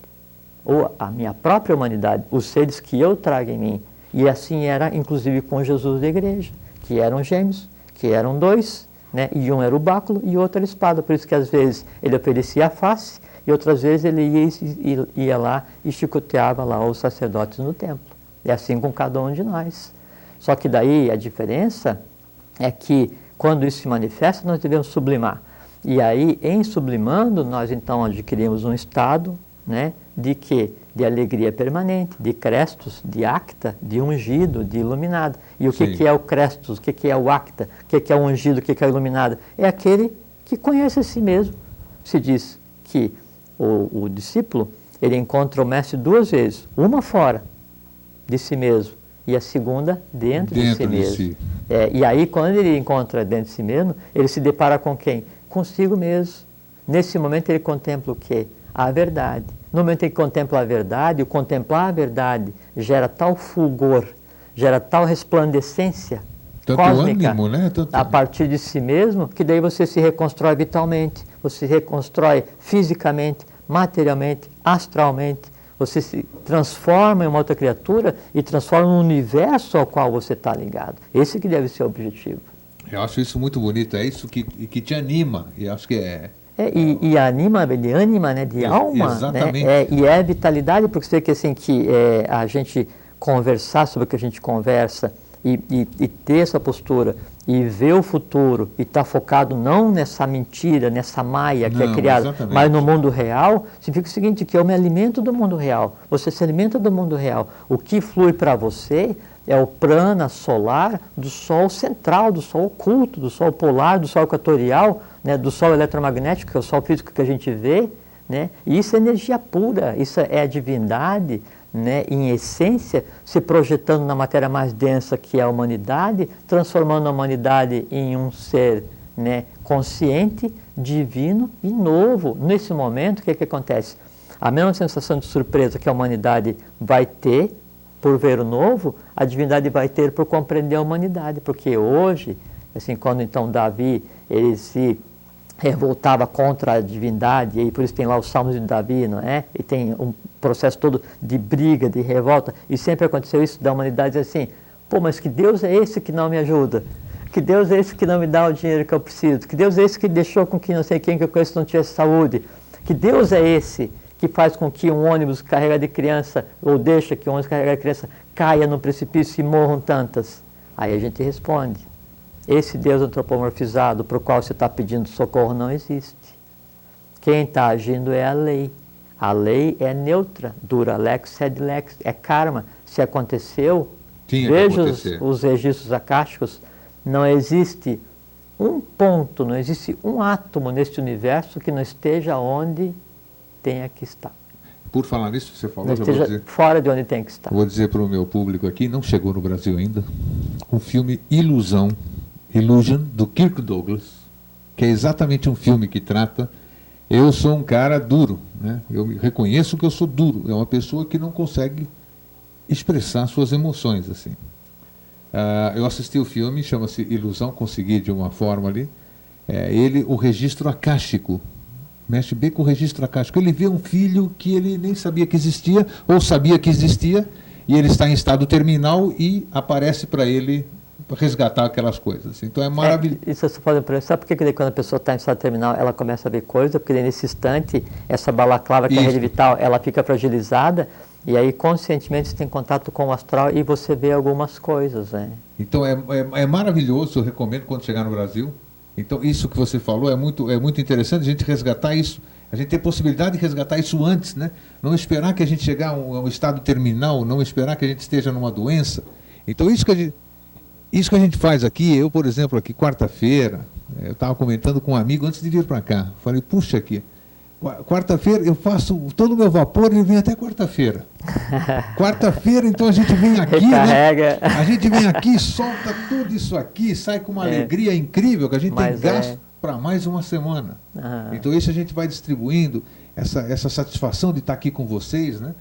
Ou a minha própria humanidade, os seres que eu trago em mim. E assim era, inclusive, com Jesus da igreja, que eram gêmeos, que eram dois, né? E um era o báculo e o outro era a espada. Por isso que às vezes ele oferecia a face e outras vezes ele ia lá e chicoteava lá os sacerdotes no templo. É assim com cada um de nós. Só que daí a diferença é que quando isso se manifesta, nós devemos sublimar. E aí, em sublimando, nós então adquirimos um estado, né, de de alegria permanente, de crestos, de acta, de ungido, de iluminado. E o que é o crestos, o que é o acta, o que é o ungido, o que é o iluminado? É aquele que conhece a si mesmo. Se diz que o discípulo, ele encontra o mestre 2 vezes, uma fora de si mesmo e a segunda dentro de si mesmo.
Si.
E aí, quando ele encontra dentro de si mesmo, ele se depara com quem? Consigo mesmo. Nesse momento ele contempla o quê? A verdade. No momento em que contempla a verdade, o contemplar a verdade gera tal fulgor, gera tal resplandecência cósmica
ânimo, né?
a partir de si mesmo, que daí você se reconstrói vitalmente, você se reconstrói fisicamente, materialmente, astralmente, você se transforma em uma outra criatura e transforma no universo ao qual você está ligado. Esse que deve ser o objetivo.
Eu acho isso muito bonito, é isso que te anima, e acho que é...
E anima, de ânima, né, de alma,
exatamente.
Né, e é vitalidade, porque você vê que, assim, que a gente conversar sobre o que a gente conversa e ter essa postura e ver o futuro e estar focado não nessa mentira, nessa maia que é criada, mas no mundo real, significa o seguinte, que eu me alimento do mundo real, você se alimenta do mundo real. O que flui para você é o prana solar do Sol central, do Sol oculto, do Sol polar, do Sol equatorial, né, do Sol eletromagnético, que é o Sol físico que a gente vê, né? E isso é energia pura, isso é a divindade, né, em essência, se projetando na matéria mais densa que é a humanidade, transformando a humanidade em um ser, né, consciente, divino e novo. Nesse momento, o que acontece? A mesma sensação de surpresa que a humanidade vai ter por ver o novo, a divindade vai ter por compreender a humanidade, porque hoje, assim, quando então Davi, ele se revoltava contra a divindade, e por isso tem lá os Salmos de Davi, não é? E tem um processo todo de briga, de revolta, e sempre aconteceu isso da humanidade, assim, pô, mas que Deus é esse que não me ajuda? Que Deus é esse que não me dá o dinheiro que eu preciso? Que Deus é esse que deixou com que não sei quem que eu conheço não tivesse saúde? Que Deus é esse que faz com que um ônibus carregado de criança, ou deixa que um ônibus carregado de criança caia no precipício e morram tantas? Aí a gente responde, esse Deus antropomorfizado para o qual você está pedindo socorro não existe. Quem está agindo é a lei. A lei é neutra, dura lex sed lex, é karma. Se aconteceu, veja os registros acásticos, não existe um ponto, não existe um átomo neste universo que não esteja onde tenha que estar.
Por falar nisso, você falou...
Não esteja fora de onde tem que estar.
Vou dizer para o meu público aqui, não chegou no Brasil ainda, o filme Illusion, do Kirk Douglas, que é exatamente um filme que trata... Eu sou um cara duro, né? Eu reconheço que eu sou duro, é uma pessoa que não consegue expressar suas emoções, assim. Eu assisti o filme, chama-se Ilusão, consegui de uma forma ali, o registro acástico, mexe bem com o registro acástico. Ele vê um filho que ele nem sabia que existia, ou sabia que existia, e ele está em estado terminal e aparece para ele resgatar aquelas coisas. Então é maravilhoso.
Isso você pode pensar, sabe por que quando a pessoa está em estado terminal ela começa a ver coisas? Porque nesse instante, essa balaclava que é a rede vital, ela fica fragilizada, e aí conscientemente você tem contato com o astral e você vê algumas coisas. Né?
Então é maravilhoso, eu recomendo quando chegar no Brasil. Então isso que você falou é muito interessante, a gente resgatar isso, a gente ter possibilidade de resgatar isso antes, né? Não esperar que a gente chegar a um estado terminal, não esperar que a gente esteja numa doença. Então isso que a gente faz aqui, eu, por exemplo, aqui quarta-feira, eu estava comentando com um amigo antes de vir para cá. Falei, puxa aqui, quarta-feira eu faço todo o meu vapor e vem até quarta-feira. Quarta-feira, então a gente vem aqui, né? A gente vem aqui, solta tudo isso aqui, sai com uma alegria incrível que a gente tem gasto para mais uma semana. Então isso a gente vai distribuindo, essa satisfação de estar aqui com vocês, né?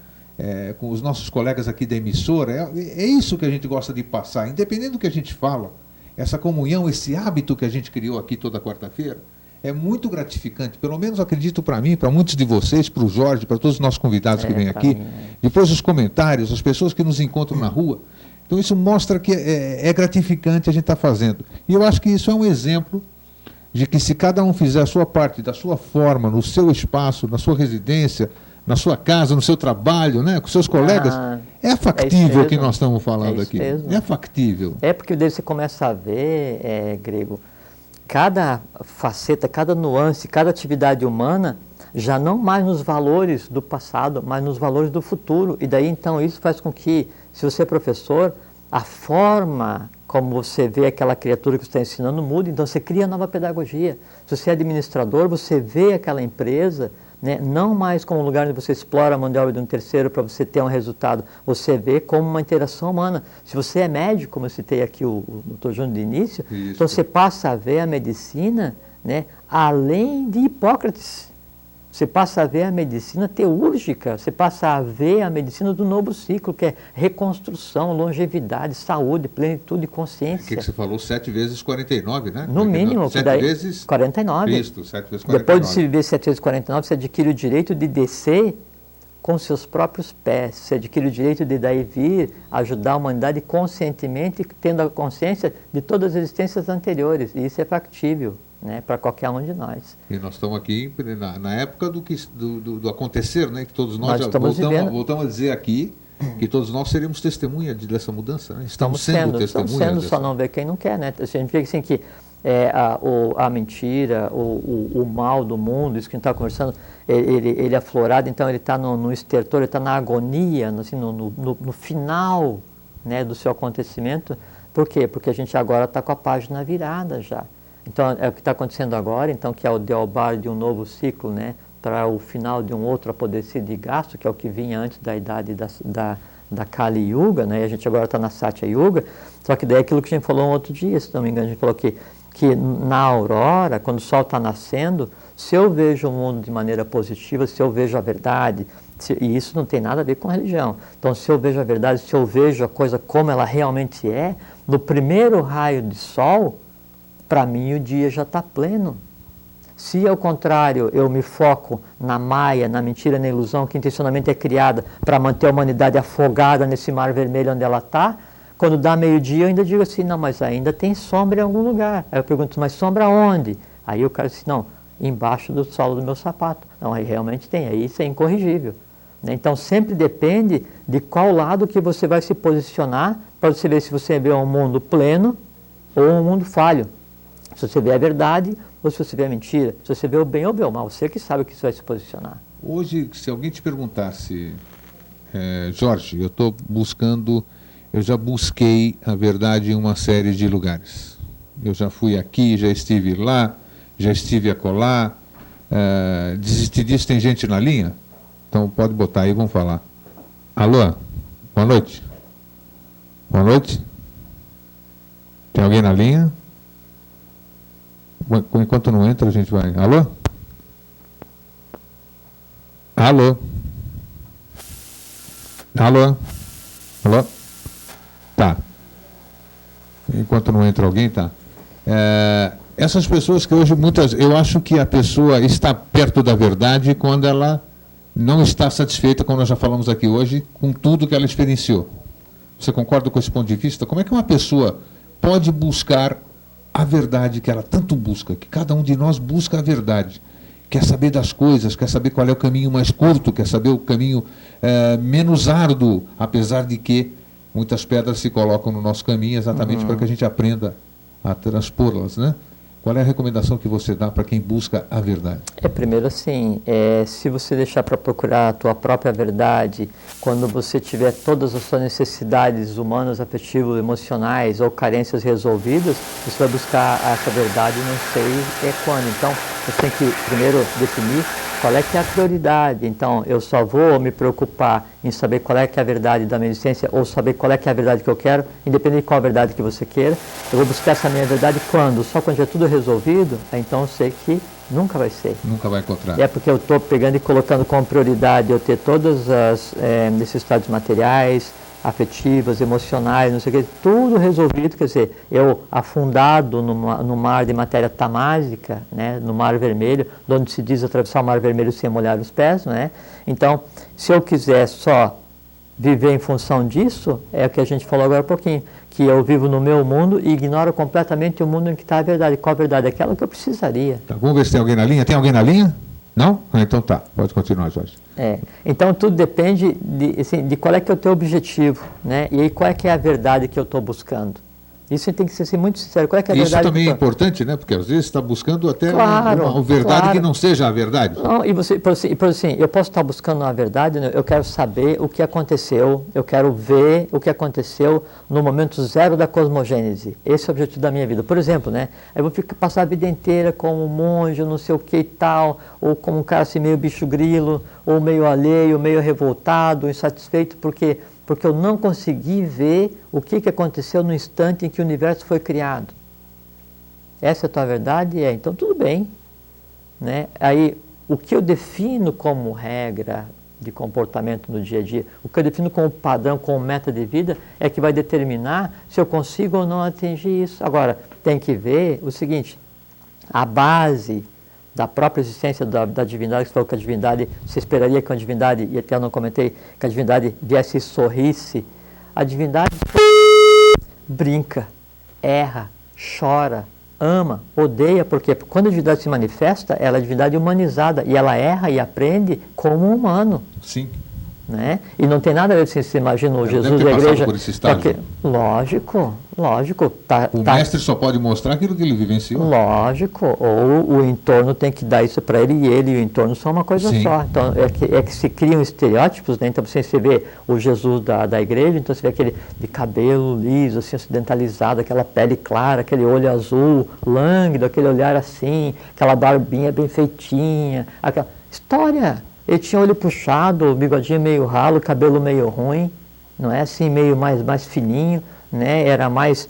Com os nossos colegas aqui da emissora, é isso que a gente gosta de passar, independente do que a gente fala, essa comunhão, esse hábito que a gente criou aqui toda quarta-feira, é muito gratificante, pelo menos acredito para mim, para muitos de vocês, para o Jorge, para todos os nossos convidados que vêm aqui, depois os comentários, as pessoas que nos encontram na rua, então isso mostra que é gratificante a gente estar fazendo. E eu acho que isso é um exemplo de que se cada um fizer a sua parte, da sua forma, no seu espaço, na sua residência, na sua casa, no seu trabalho, né, com seus colegas, é factível o que nós estamos falando aqui. Mesmo. É factível.
É porque daí você começa a ver, Grego, cada faceta, cada nuance, cada atividade humana, já não mais nos valores do passado, mas nos valores do futuro. E daí, então, isso faz com que, se você é professor, a forma como você vê aquela criatura que você está ensinando muda, então você cria nova pedagogia. Se você é administrador, você vê aquela empresa, né, não mais como um lugar onde você explora a mão de obra de um terceiro para você ter um resultado, você vê como uma interação humana. Se você é médico, como eu citei aqui o Dr. Júnior de início,
isso.
então você passa a ver a medicina, né, além de Hipócrates. Você passa a ver a medicina teúrgica, você passa a ver a medicina do novo ciclo, que é reconstrução, longevidade, saúde, plenitude e consciência.
O que você falou? 7 vezes 49, né?
No mínimo.
7 vezes
49.
Cristo, 7 vezes 49.
Depois de se viver 7 vezes 49, você adquire o direito de descer com seus próprios pés. Você adquire o direito de daí vir, ajudar a humanidade conscientemente, tendo a consciência de todas as existências anteriores. E isso é factível, né, para qualquer um de nós.
E nós estamos aqui na época do acontecer, né, que todos nós já voltamos a dizer aqui que todos nós seremos testemunha dessa mudança, né? Estamos sendo testemunhas.
Só não vê quem não quer, né? A gente vê assim que a mentira, o mal do mundo, isso que a gente está conversando, ele é aflorado, então ele está no estertor, ele está na agonia, assim, no final, né, do seu acontecimento. Por quê? Porque a gente agora está com a página virada já. Então, é o que está acontecendo agora, então, que é o deobar de um novo ciclo, né, para o final de um outro apodrecer de gasto, que é o que vinha antes da idade da Kali Yuga, né, e a gente agora está na Satya Yuga, só que daí é aquilo que a gente falou um outro dia, se não me engano, a gente falou que na aurora, quando o sol está nascendo, se eu vejo o mundo de maneira positiva, se eu vejo a verdade, e isso não tem nada a ver com a religião, então se eu vejo a verdade, se eu vejo a coisa como ela realmente é, no primeiro raio de sol, para mim o dia já está pleno. Se ao contrário eu me foco na maia, na mentira, na ilusão que intencionalmente é criada para manter a humanidade afogada nesse mar vermelho onde ela está, quando dá meio-dia eu ainda digo assim, não, mas ainda tem sombra em algum lugar. Aí eu pergunto, mas sombra onde? Aí o cara diz, não, embaixo do solo do meu sapato. Não, aí realmente tem, aí isso é incorrigível. Então sempre depende de qual lado que você vai se posicionar para você ver se você vê um mundo pleno ou um mundo falho. Se você vê a verdade ou se você vê a mentira, se você vê o bem ou o mal, você que sabe o que você vai se posicionar.
Hoje, se alguém te perguntasse, Jorge, eu já busquei a verdade em uma série de lugares. Eu já fui aqui, já estive lá, já estive acolá, desisti disso, tem gente na linha? Então pode botar aí, vamos falar. Alô, boa noite. Boa noite. Tem alguém na linha? Enquanto não entra, a gente vai. Alô? Alô? Alô? Alô? Tá. Enquanto não entra alguém, tá. Essas pessoas que hoje eu acho que a pessoa está perto da verdade quando ela não está satisfeita, como nós já falamos aqui hoje, com tudo que ela experienciou. Você concorda com esse ponto de vista? Como é que uma pessoa pode buscar a verdade que ela tanto busca, que cada um de nós busca a verdade, quer saber das coisas, quer saber qual é o caminho mais curto, quer saber o caminho menos árduo, apesar de que muitas pedras se colocam no nosso caminho exatamente para que a gente aprenda a transpô-las, né? Qual é a recomendação que você dá para quem busca a verdade?
Primeiro assim, se você deixar para procurar a tua própria verdade, quando você tiver todas as suas necessidades humanas, afetivas, emocionais ou carências resolvidas, você vai buscar essa verdade não sei quando. Então, você tem que primeiro definir qual é que é a prioridade. Então, eu só vou me preocupar em saber qual é que é a verdade da minha existência ou saber qual é que é a verdade que eu quero, independente de qual a verdade que você queira. Eu vou buscar essa minha verdade quando? Só quando já tudo resolvido? Então eu sei que nunca vai ser.
Nunca vai encontrar.
É porque eu estou pegando e colocando como prioridade eu ter todas as necessidades materiais, afetivas, emocionais, não sei o que, tudo resolvido, quer dizer, eu afundado no mar de matéria tamásica, né, no mar vermelho, onde se diz atravessar o mar vermelho sem molhar os pés, né? Então, se eu quiser só viver em função disso, é o que a gente falou agora há pouquinho, que eu vivo no meu mundo e ignoro completamente o mundo em que está a verdade. Qual a verdade? Aquela que eu precisaria.
Tá, vamos ver se tem alguém na linha. Tem alguém na linha? Não? Então tá, pode continuar, Jorge.
Então tudo depende de qual é que é o teu objetivo, né? E aí qual é que é a verdade que eu estou buscando. Isso tem que ser muito sincero. Qual é que é a
Isso
verdade?
também é importante, né? Porque às vezes está buscando até uma verdade
claro.
que não seja a verdade.
Não, e você, por assim, eu posso estar buscando a verdade, né? Eu quero saber o que aconteceu, eu quero ver o que aconteceu no momento zero da cosmogênese. Esse é o objetivo da minha vida. Por exemplo, né? Eu vou passar a vida inteira como um monge, não sei o que e tal, ou como um cara assim meio bicho grilo, ou meio alheio, meio revoltado, insatisfeito, porque eu não consegui ver o que aconteceu no instante em que o universo foi criado. Essa é a tua verdade? Então tudo bem. Né? Aí, o que eu defino como regra de comportamento no dia a dia, o que eu defino como padrão, como meta de vida, é que vai determinar se eu consigo ou não atingir isso. Agora, tem que ver o seguinte, a base da própria existência da divindade, que você falou que a divindade, você esperaria que a divindade, e até eu não comentei, que a divindade viesse e sorrisse. A divindade brinca, erra, chora, ama, odeia, porque quando a divindade se manifesta, ela é divindade humanizada, e ela erra e aprende como um humano.
Sim.
Né? E não tem nada a ver se você imagina o Jesus
da
igreja.
Por esse estágio.
Lógico.
O mestre só pode mostrar aquilo que ele vivenciou.
Lógico, ou o entorno tem que dar isso para ele, e ele e o entorno são uma coisa
Sim.
só. Então é que se criam estereótipos, né? Então você vê o Jesus da igreja, então você vê aquele de cabelo liso, assim, ocidentalizado, aquela pele clara, aquele olho azul, lânguido, aquele olhar assim, aquela barbinha bem feitinha, aquela história. Ele tinha olho puxado, bigodinho meio ralo, cabelo meio ruim, não é assim, meio mais fininho, né? Era mais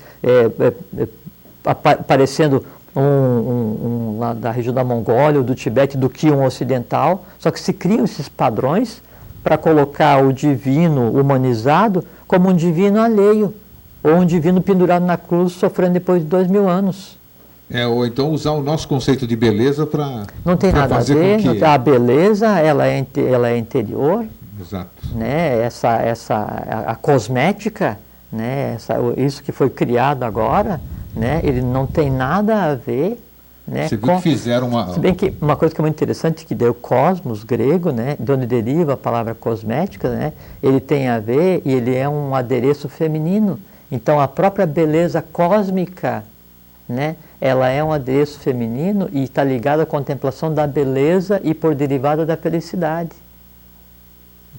parecendo um lá da região da Mongólia ou do Tibete do que um ocidental. Só que se criam esses padrões para colocar o divino humanizado como um divino alheio, ou um divino pendurado na cruz sofrendo depois de 2000 anos.
Ou então usar o nosso conceito de beleza para
não tem nada a ver, com que... a beleza ela é interior.
Exato.
Né? A cosmética, né? Isso que foi criado agora, né? Ele não tem nada a ver, né?
Você viu que fizeram uma...
Se bem que uma coisa que é muito interessante, que deu cosmos grego, né? De onde deriva a palavra cosmética, né? Ele tem a ver e ele é um adereço feminino. Então a própria beleza cósmica, né? Ela é um adereço feminino e está ligada à contemplação da beleza e por derivada da felicidade.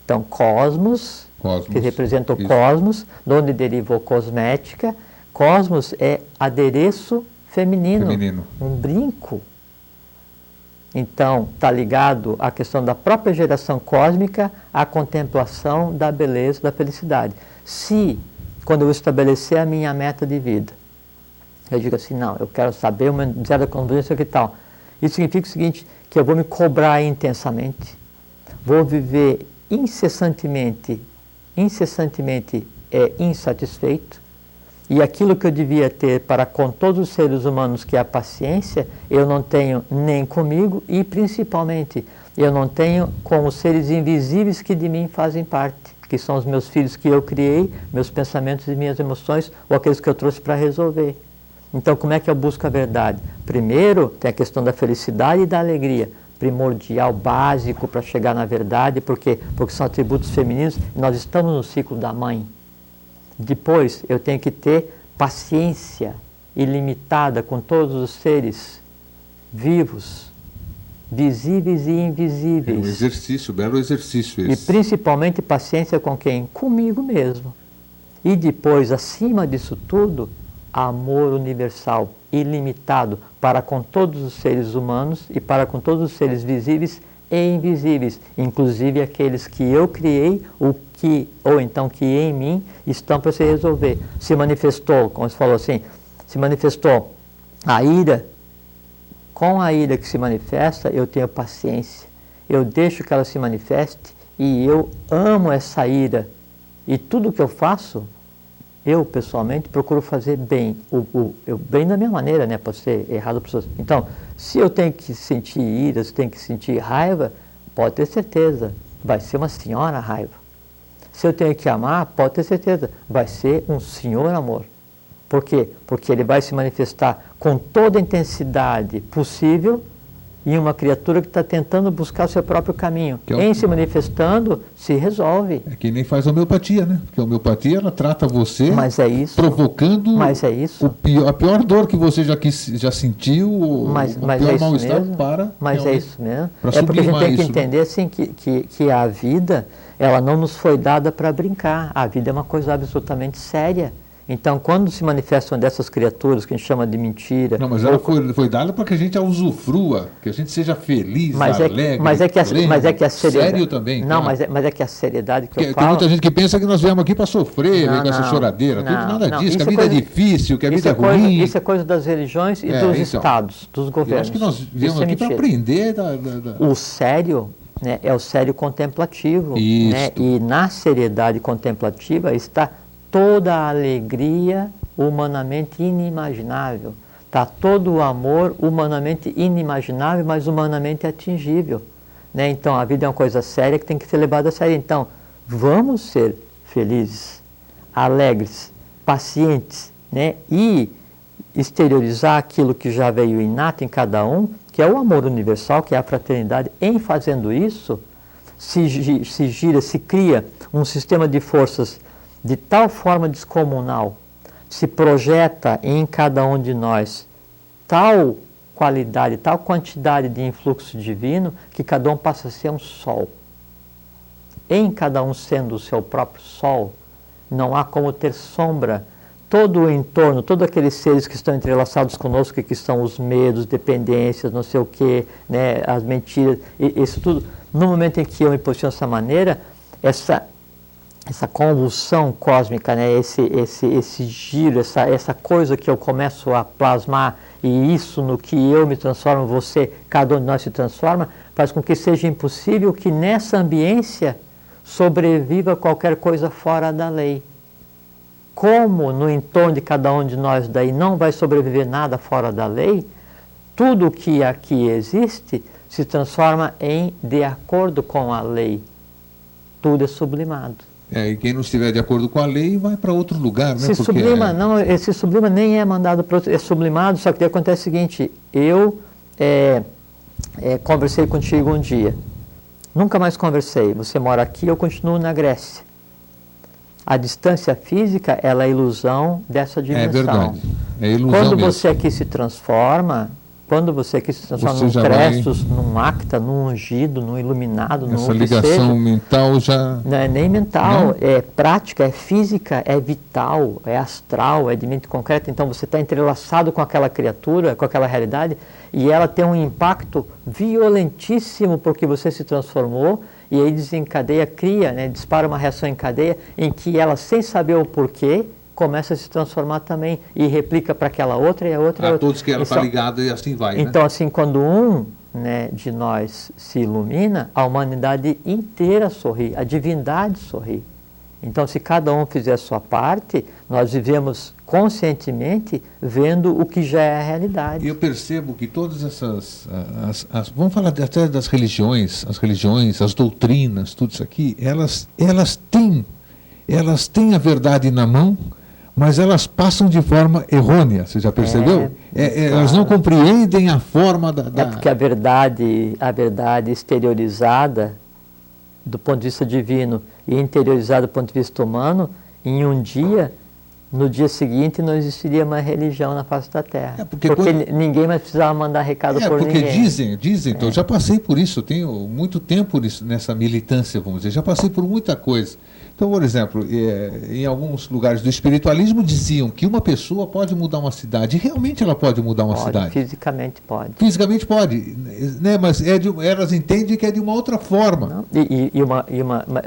Então, cosmos, que representa o cosmos, de onde derivou cosmética. Cosmos é adereço feminino, um brinco. Então, está ligado à questão da própria geração cósmica, à contemplação da beleza, da felicidade. Se, quando eu estabelecer a minha meta de vida, eu digo assim, não, eu quero saber o meu zero da convivência que tal. Isso significa o seguinte, que eu vou me cobrar intensamente, vou viver incessantemente insatisfeito, e aquilo que eu devia ter para com todos os seres humanos, que é a paciência, eu não tenho nem comigo, e principalmente, eu não tenho com os seres invisíveis que de mim fazem parte, que são os meus filhos que eu criei, meus pensamentos e minhas emoções, ou aqueles que eu trouxe para resolver. Então, como é que eu busco a verdade? Primeiro, tem a questão da felicidade e da alegria, primordial, básico para chegar na verdade, porque são atributos femininos, e nós estamos no ciclo da mãe. Depois, eu tenho que ter paciência ilimitada com todos os seres vivos, visíveis e invisíveis.
É um exercício, belo exercício esse.
E principalmente paciência com quem? Comigo mesmo. E depois, acima disso tudo, amor universal, ilimitado, para com todos os seres humanos e para com todos os seres visíveis e invisíveis, inclusive aqueles que eu criei, ou então que em mim estão para se resolver. Se manifestou, como você falou assim, se manifestou a ira. Com a ira que se manifesta, eu tenho paciência. Eu deixo que ela se manifeste e eu amo essa ira. E tudo que eu faço, eu pessoalmente procuro fazer bem. Bem da minha maneira, né? Pode ser errado para pessoas. Então, se eu tenho que sentir ira, se eu tenho que sentir raiva, pode ter certeza, vai ser uma senhora raiva. Se eu tenho que amar, pode ter certeza, vai ser um senhor amor. Por quê? Porque ele vai se manifestar com toda a intensidade possível em uma criatura que está tentando buscar o seu próprio caminho.
Que é
Em se manifestando, se resolve.
É que nem faz a homeopatia, né? Porque a homeopatia, ela trata você
Mas é isso.
provocando
Mas é isso.
a pior dor que você já sentiu,
Mas
o
é
pior
isso
mal-estar
mesmo.
para...
Mas é isso mesmo.
Para
É porque a gente tem que
isso, né?
entender assim, que a vida, ela não nos foi dada para brincar. A vida é uma coisa absolutamente séria. Então, quando se manifestam dessas criaturas que a gente chama de mentira...
Não, mas ela foi dada para que a gente a usufrua, que a gente seja feliz, alegre,
mas é que a seriedade...
sério também.
Não,
claro.
mas é que a seriedade que eu
Tem
falo...
muita gente que pensa que nós viemos aqui para sofrer, com essa choradeira, tudo nada disso, que a vida é difícil, que a vida é ruim.
Isso é coisa das religiões e dos estados, dos governos.
Eu acho que nós viemos aqui para aprender
O sério, né, é o sério contemplativo. Né, e na seriedade contemplativa está toda a alegria humanamente inimaginável. Está todo o amor humanamente inimaginável, mas humanamente atingível. Né? Então, a vida é uma coisa séria que tem que ser levada a sério. Então, vamos ser felizes, alegres, pacientes, né? E exteriorizar aquilo que já veio inato em cada um, que é o amor universal, que é a fraternidade. Em fazendo isso, se cria um sistema de forças de tal forma descomunal, se projeta em cada um de nós tal qualidade, tal quantidade de influxo divino, que cada um passa a ser um sol. Em cada um sendo o seu próprio sol, não há como ter sombra. Todo o entorno, todos aqueles seres que estão entrelaçados conosco, que são os medos, dependências, não sei o quê, né, as mentiras, isso tudo, no momento em que eu me posiciono dessa maneira, essa convulsão cósmica, né, esse giro, essa coisa que eu começo a plasmar, e isso no que eu me transformo, você, cada um de nós se transforma, faz com que seja impossível que nessa ambiência sobreviva qualquer coisa fora da lei. Como no entorno de cada um de nós daí não vai sobreviver nada fora da lei, tudo o que aqui existe se transforma em de acordo com a lei. Tudo é sublimado.
E quem não estiver de acordo com a lei vai para outro lugar, né?
Se sublima, não, esse sublima nem é mandado para outro, é sublimado, só que acontece o seguinte, eu conversei contigo um dia, nunca mais conversei, você mora aqui, eu continuo na Grécia. A distância física, ela é ilusão dessa dimensão.
É verdade, é ilusão
Quando
mesmo.
você aqui se transforma, num Crestos, num Acta, num ungido, num iluminado, num
essa ligação mental já...
Não é nem mental, é prática, é física, é vital, é astral, é de mente concreta. Então você está entrelaçado com aquela criatura, com aquela realidade, e ela tem um impacto violentíssimo porque você se transformou, e aí desencadeia, cria, né, dispara uma reação em cadeia, em que ela, sem saber o porquê, começa a se transformar também e replica para aquela outra e a outra.
A todos que ela está ligada e assim vai.
Então,
né?
assim, quando um, né, de nós se ilumina, a humanidade inteira sorri, a divindade sorri. Então, se cada um fizer a sua parte, nós vivemos conscientemente vendo o que já é a realidade.
E eu percebo que todas essas, vamos falar até das religiões, as doutrinas, tudo isso aqui, elas têm a verdade na mão, mas elas passam de forma errônea, você já percebeu? Elas não compreendem a forma da...
É porque a verdade exteriorizada do ponto de vista divino e interiorizada do ponto de vista humano, em um dia, no dia seguinte, não existiria mais religião na face da Terra. Porque ninguém mais precisava mandar recado por ninguém.
Porque dizem, então, eu já passei por isso, eu tenho muito tempo nessa militância, vamos dizer, já passei por muita coisa. Então, por exemplo, em alguns lugares do espiritualismo diziam que uma pessoa pode mudar uma cidade, e realmente ela pode mudar uma cidade.
Fisicamente pode.
Fisicamente pode, né? Mas elas entendem que é de uma outra forma.
Não,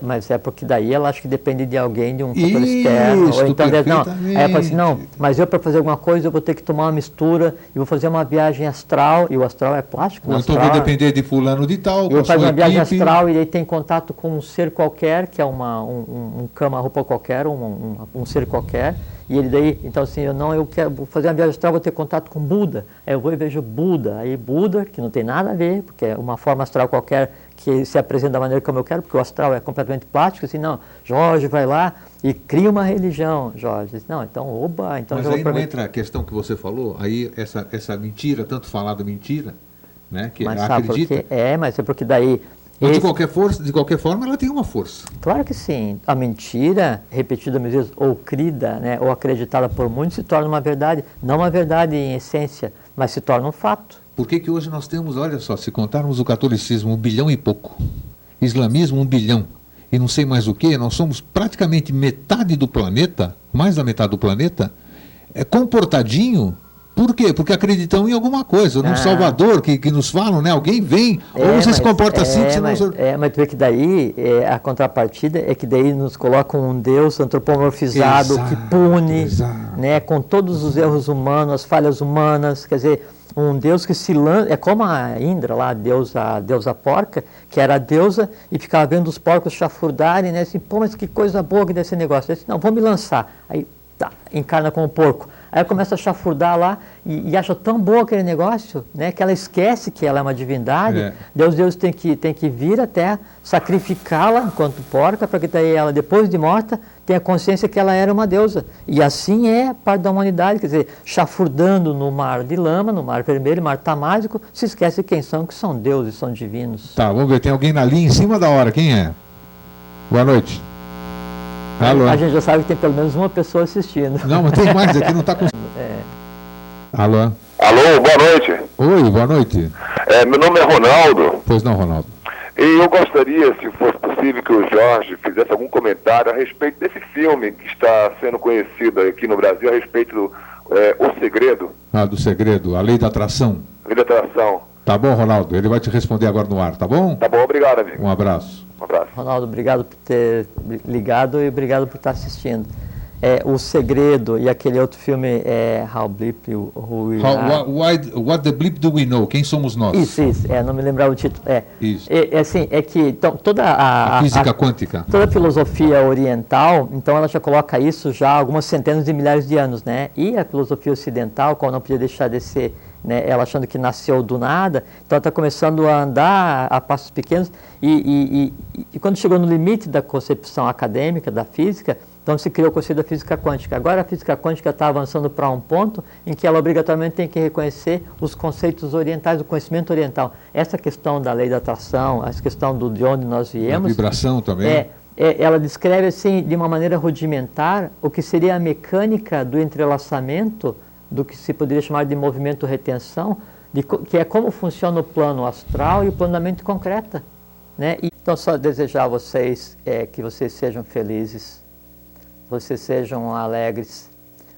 mas é porque daí ela acha que depende de alguém, de um fator externo. Ou então, aí ela fala assim, não, mas eu para fazer alguma coisa eu vou ter que tomar uma mistura, e vou fazer uma viagem astral, e o astral é plástico.
Ou então vou depender de fulano de tal,
eu faço uma viagem astral e aí tem contato com um ser qualquer, que é um cama, roupa qualquer, um ser qualquer, e ele daí, então assim, eu quero fazer uma viagem astral, vou ter contato com Buda, aí eu vou e vejo Buda, aí Buda, que não tem nada a ver, porque é uma forma astral qualquer que se apresenta da maneira como eu quero, porque o astral é completamente plástico, assim, não, Jorge vai lá e cria uma religião, Jorge, não, então,
então... Mas aí não entra a questão que você falou, aí essa mentira, tanto falada mentira, né? Que
Mas sabe por
acredita.
quê? Mas é porque daí...
Mas de qualquer forma, ela tem uma força.
Claro que sim. A mentira, repetida mil vezes, ou crida, né, ou acreditada por muitos, se torna uma verdade. Não uma verdade em essência, mas se torna um fato.
Por que hoje nós temos, olha só, se contarmos o catolicismo, 1 bilhão e pouco. Islamismo, 1 bilhão. E não sei mais o que, nós somos praticamente metade do planeta, mais da metade do planeta, comportadinho. Por quê? Porque acreditam em alguma coisa, num Salvador que nos falam, né? Alguém vem, ou você se comporta assim,
mas tu vê que daí, a contrapartida é que daí nos colocam um Deus antropomorfizado, que pune, né, com todos os erros humanos, as falhas humanas, quer dizer, um Deus que se lança, é como a Indra lá, a deusa porca, que era a deusa e ficava vendo os porcos chafurdarem, né, assim, pô, mas que coisa boa que desse negócio, eu disse, não, vou me lançar, aí tá, encarna como porco. Aí começa a chafurdar lá e acha tão bom aquele negócio, né, que ela esquece que ela é uma divindade. Deus tem que vir até sacrificá-la enquanto porca, para que daí ela, depois de morta, tenha consciência que ela era uma deusa. E assim é parte da humanidade, quer dizer, chafurdando no mar de lama, no mar vermelho, mar tamásico, se esquece quem são, que são deuses, são divinos.
Tá, vamos ver, tem alguém na linha em cima da hora, quem é? Boa noite. Alô?
A gente já sabe que tem pelo menos uma pessoa assistindo.
Não, mas tem mais, aqui não está com... Alô?
Alô, boa noite.
Oi, boa noite.
Meu nome é Ronaldo.
Pois não, Ronaldo.
E eu gostaria, se fosse possível, que o Jorge fizesse algum comentário a respeito desse filme que está sendo conhecido aqui no Brasil, a respeito do O Segredo.
Ah, do segredo, a lei da atração.
Lei da atração.
Tá bom, Ronaldo, ele vai te responder agora no ar, tá bom?
Tá bom, obrigado, amigo.
Um abraço.
Um abraço.
Ronaldo, obrigado por ter ligado e obrigado por estar assistindo. O Segredo e aquele outro filme, How Bleep Who We Are.
What the Bleep Do We Know? Quem somos nós?
Isso, não me lembrava o título.
Isso.
Assim, que então, toda
a física quântica.
Toda a filosofia oriental, então ela já coloca isso já há algumas centenas de milhares de anos, né? E a filosofia ocidental, qual não podia deixar de ser, né, ela achando que nasceu do nada, então ela está começando a andar a passos pequenos e quando chegou no limite da concepção acadêmica da física, então se criou o conceito da física quântica. Agora a física quântica está avançando para um ponto em que ela obrigatoriamente tem que reconhecer os conceitos orientais, o conhecimento oriental. Essa questão da lei da atração, essa questão de onde nós viemos...
A vibração também.
Ela descreve assim, de uma maneira rudimentar, o que seria a mecânica do entrelaçamento do que se poderia chamar de movimento-retenção, que é como funciona o plano astral e o plano da mente concreta, né? Então, só desejar a vocês que vocês sejam felizes, vocês sejam alegres,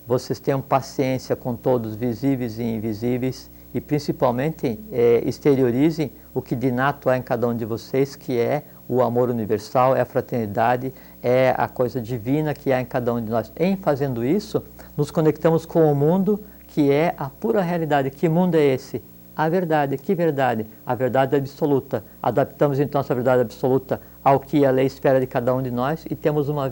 vocês tenham paciência com todos, visíveis e invisíveis, e principalmente exteriorizem o que de inato há em cada um de vocês, que é o amor universal, é a fraternidade, é a coisa divina que há em cada um de nós. Em fazendo isso, nos conectamos com o mundo, que é a pura realidade. Que mundo é esse? A verdade. Que verdade? A verdade absoluta. Adaptamos então essa verdade absoluta ao que a lei espera de cada um de nós e temos uma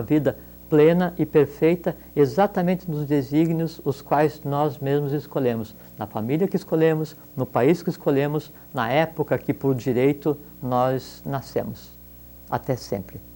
vida plena e perfeita, exatamente nos desígnios os quais nós mesmos escolhemos, na família que escolhemos, no país que escolhemos, na época que por direito nós nascemos. Até sempre.